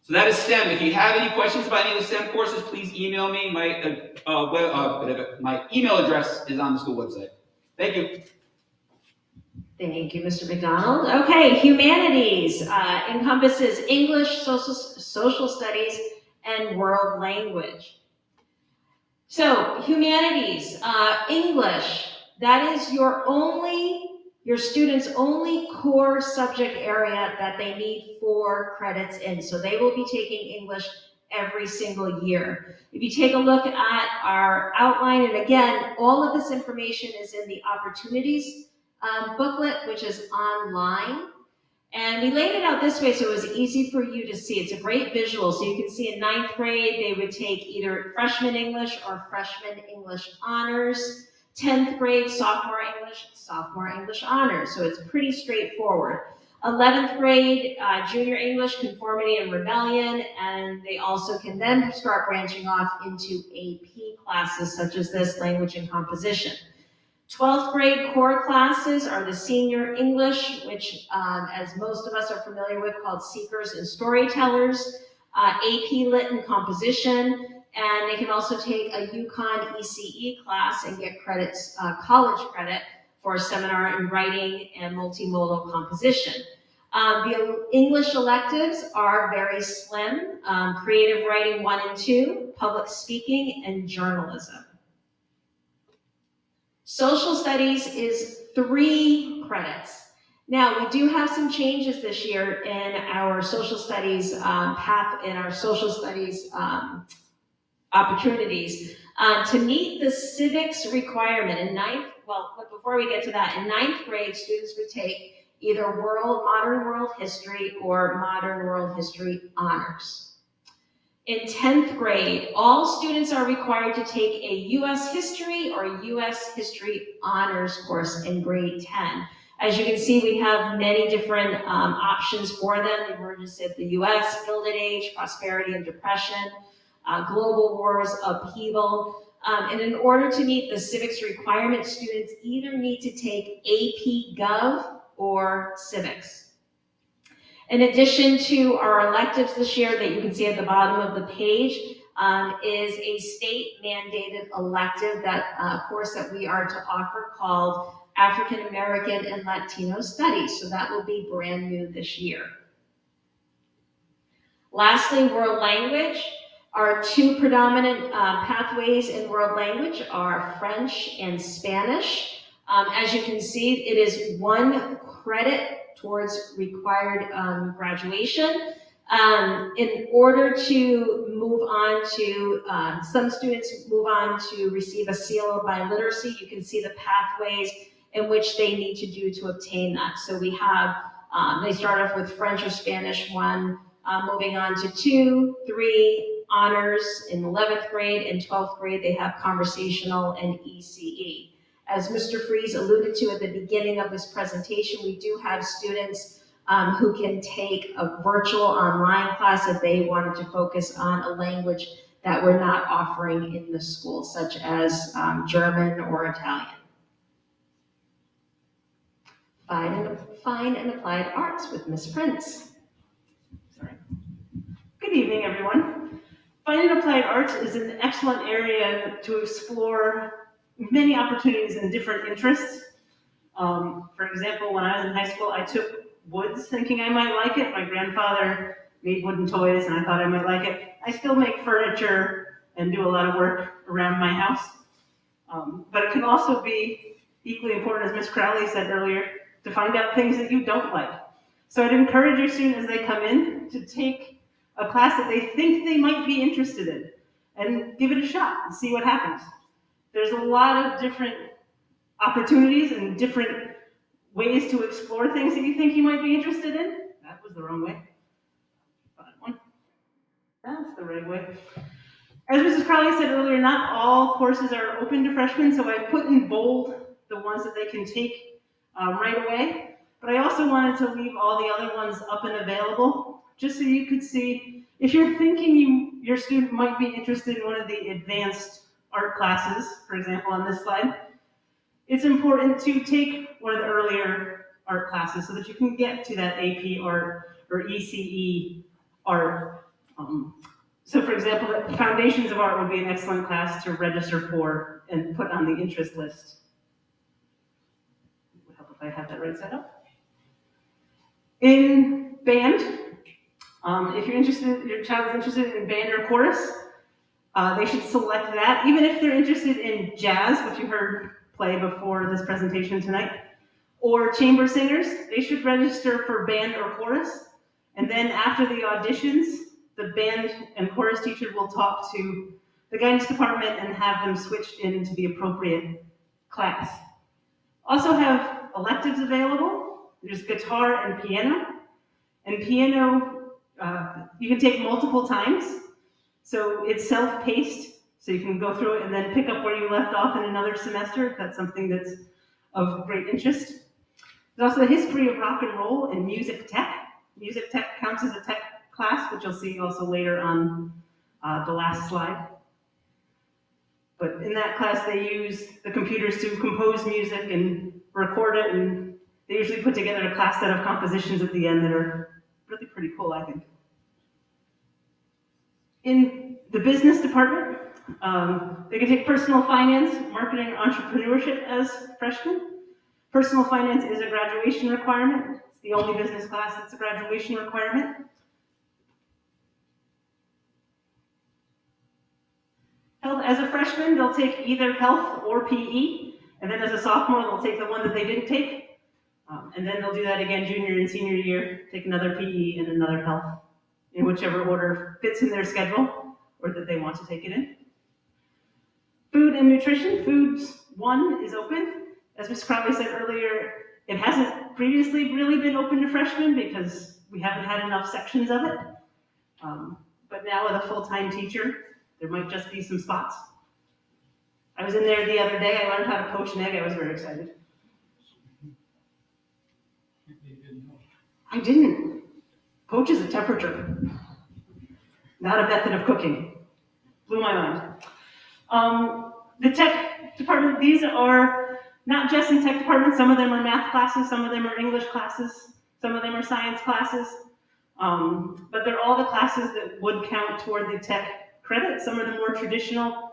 So that is STEM. If you have any questions about any of the STEM courses, please email me. My email address is on the school website. Thank you. Thank you, Mr. McDonald. Okay, humanities encompasses English, social studies, and world language. So humanities, English, that is your students' only core subject area that they need 4 credits in. So they will be taking English every single year. If you take a look at our outline, and again, all of this information is in the opportunities booklet, which is online. And we laid it out this way so it was easy for you to see. It's a great visual. So you can see in 9th grade, they would take either freshman English or freshman English honors. 10th grade, sophomore English honors. So it's pretty straightforward. 11th grade, junior English, conformity and rebellion. And they also can then start branching off into AP classes such as this, language and composition. 12th grade core classes are the senior English, which as most of us are familiar with, called Seekers and Storytellers, AP Lit and Composition, and they can also take a UConn ECE class and get credits, college credit for seminar in writing and multimodal composition. The English electives are very slim, creative writing 1 and 2, public speaking, and journalism. Social studies is 3 credits. Now, we do have some changes this year in our social studies opportunities. To meet the civics requirement in but before we get to that, in 9th grade, students would take either modern world history or modern world history honors. In 10th grade, all students are required to take a U.S. history or U.S. history honors course in grade 10. As you can see, we have many different options for them: the emergence of the U.S., Gilded Age, prosperity and depression, global wars, upheaval. And in order to meet the civics requirement, students either need to take AP Gov or civics. In addition to our electives this year that you can see at the bottom of the page, is a state-mandated elective course that we are to offer called African American and Latino Studies. So that will be brand new this year. Lastly, world language. Our 2 predominant pathways in world language are French and Spanish. As you can see, it is 1 credit towards required graduation. In order to move on to, some students move on to receive a seal of biliteracy. You can see the pathways in which they need to do to obtain that. So we have, they start off with French or Spanish 1, moving on to 2, 3, honors in 11th grade. In 12th grade, they have conversational and ECE. As Mr. Fries alluded to at the beginning of this presentation, we do have students who can take a virtual online class if they wanted to focus on a language that we're not offering in the school, such as German or Italian. Fine and Applied Arts with Ms. Prince. Sorry. Good evening, everyone. Fine and Applied Arts is an excellent area to explore many opportunities and different interests. For example, when I was in high school, I took woods thinking I might like it. My grandfather made wooden toys and I thought I might like it. I still make furniture and do a lot of work around my house. But it can also be equally important, as Ms. Crowley said earlier, to find out things that you don't like. So I'd encourage your students as they come in to take a class that they think they might be interested in. and give it a shot and see what happens. There's a lot of different opportunities and different ways to explore things that you think you might be interested in. That was the wrong way. That one. That's the right way. As Mrs. Crowley said earlier, not all courses are open to freshmen, so I've put in bold the ones that they can take right away. But I also wanted to leave all the other ones up and available, just so you could see, if you're thinking your student might be interested in one of the advanced art classes, for example, on this slide, it's important to take one of the earlier art classes so that you can get to that AP art or ECE art. So for example, the Foundations of Art would be an excellent class to register for and put on the interest list. It would help if I have that right set up. In band, if your child is interested in band or chorus, they should select that. Even if they're interested in jazz, which you heard play before this presentation tonight, or chamber singers, they should register for band or chorus. And then after the auditions, the band and chorus teacher will talk to the guidance department and have them switched into the appropriate class. Also have electives available. There's guitar and piano. And piano, you can take multiple times. So it's self-paced, so you can go through it and then pick up where you left off in another semester if that's something that's of great interest. There's also the history of rock and roll and music tech. Music tech counts as a tech class, which you'll see also later on the last slide. But in that class, they use the computers to compose music and record it, and they usually put together a class set of compositions at the end that are really pretty cool, I think. In the business department, they can take personal finance, marketing, and entrepreneurship as freshmen. Personal finance is a graduation requirement. It's the only business class that's a graduation requirement. Health, as a freshman, they'll take either health or PE, and then as a sophomore, they'll take the one that they didn't take, and then they'll do that again junior and senior year, take another PE and another health, in whichever order fits in their schedule or that they want to take it in. Food and nutrition, Foods 1 is open. As Ms. Crowley said earlier, it hasn't previously really been open to freshmen because we haven't had enough sections of it. But now with a full-time teacher, there might just be some spots. I was in there the other day, I learned how to poach an egg, I was very excited. I didn't. Poach is a temperature, not a method of cooking. Blew my mind. The tech department, these are not just in tech department, some of them are math classes, some of them are English classes, some of them are science classes, but they're all the classes that would count toward the tech credit. Some of the more traditional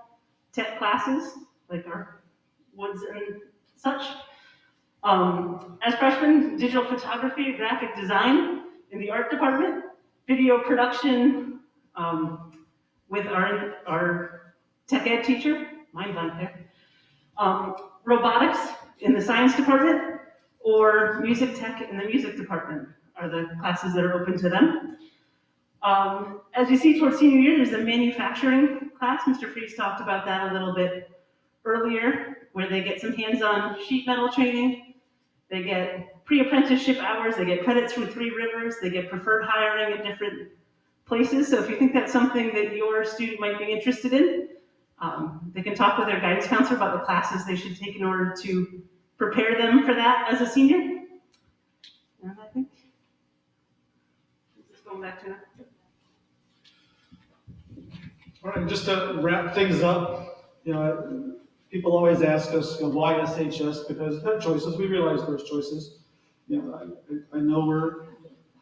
tech classes, like our woods and such. As freshmen, digital photography, graphic design in the art department, video production with our tech ed teacher, mind blank there, robotics in the science department, or music tech in the music department are the classes that are open to them. As you see towards senior year, there's a manufacturing class. Mr. Fries talked about that a little bit earlier, where they get some hands-on sheet metal training. They get pre-apprenticeship hours. They get credits from Three Rivers. They get preferred hiring at different places. So if you think that's something that your student might be interested in, they can talk with their guidance counselor about the classes they should take in order to prepare them for that as a senior. And I think, just going back to that. All right, just to wrap things up, people always ask us, why SHS? Because there are choices. We realize there's choices. I know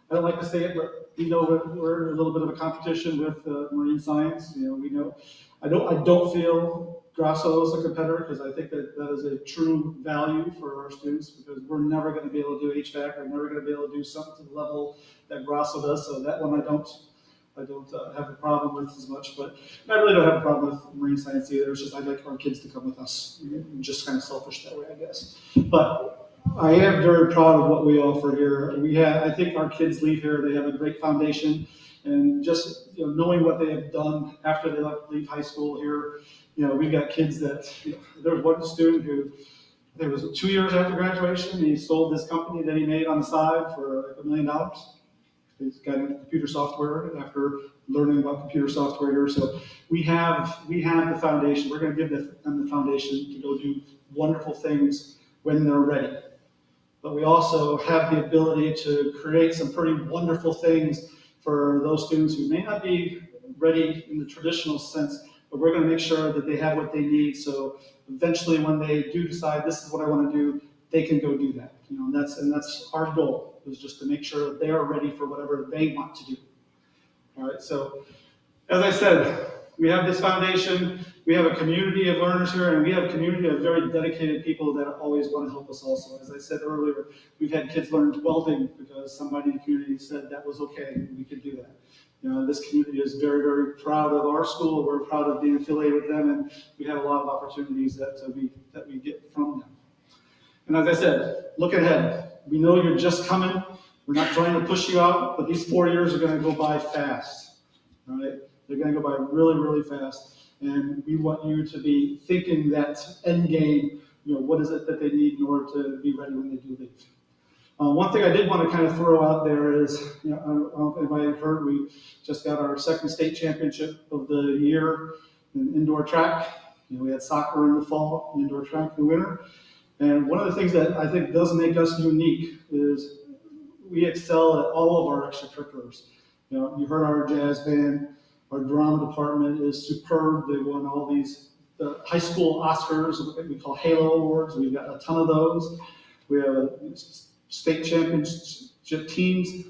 I don't like to say it, but we know we're in a little bit of a competition with marine science. We know. I don't feel Grasso is a competitor because I think that is a true value for our students because we're never going to be able to do HVAC. We're never going to be able to do something to the level that Grasso does. So that one I don't have a problem with as much, but I really don't have a problem with marine science either. It's just I'd like our kids to come with us. I'm just kind of selfish that way, I guess. But I am very proud of what we offer here. I think our kids leave here, they have a great foundation. And just, knowing what they have done after they leave high school here, we've got kids that, there was one student who, it was 2 years after graduation, he sold this company that he made on the side for like $1 million. He's got into computer software after learning about computer software here. So we have the foundation. We're going to give them the foundation to go do wonderful things when they're ready. But we also have the ability to create some pretty wonderful things for those students who may not be ready in the traditional sense, but we're going to make sure that they have what they need. So eventually when they do decide this is what I want to do, they can go do that. And that's our goal, is just to make sure that they are ready for whatever they want to do. All right, so as I said, we have this foundation, we have a community of learners here, and we have a community of very dedicated people that always want to help us also. As I said earlier, we've had kids learn welding because somebody in the community said that was okay, and we could do that. This community is very, very proud of our school. We're proud of being affiliated with them, and we have a lot of opportunities that we get from them. And as I said, look ahead. We know you're just coming. We're not trying to push you out, but these 4 years are going to go by fast. All right? They're going to go by really, really fast. And we want you to be thinking that end game, what is it that they need in order to be ready when they do leave. One thing I did want to kind of throw out there is, I don't know if anybody heard, we just got our second state championship of the year in indoor track. We had soccer in the fall, indoor track in the winter. And one of the things that I think does make us unique is we excel at all of our extracurriculars. You heard our jazz band, our drama department is superb. They won all these high school Oscars, what we call Halo Awards. We've got a ton of those. We have state championship teams,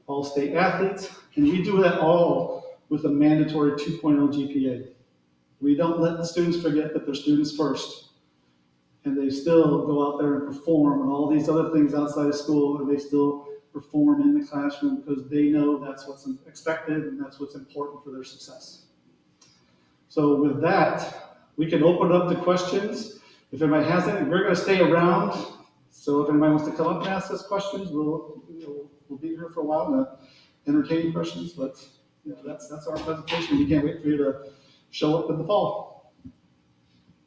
all state athletes, and we do that all with a mandatory 2.0 GPA. We don't let the students forget that they're students first. And they still go out there and perform and all these other things outside of school, and they still perform in the classroom because they know that's what's expected and that's what's important for their success. So with that, we can open up to questions. If anybody has any, we're going to stay around. So if anybody wants to come up and ask us questions, we'll be here for a while to entertain questions. But that's our presentation. We can't wait for you to show up in the fall.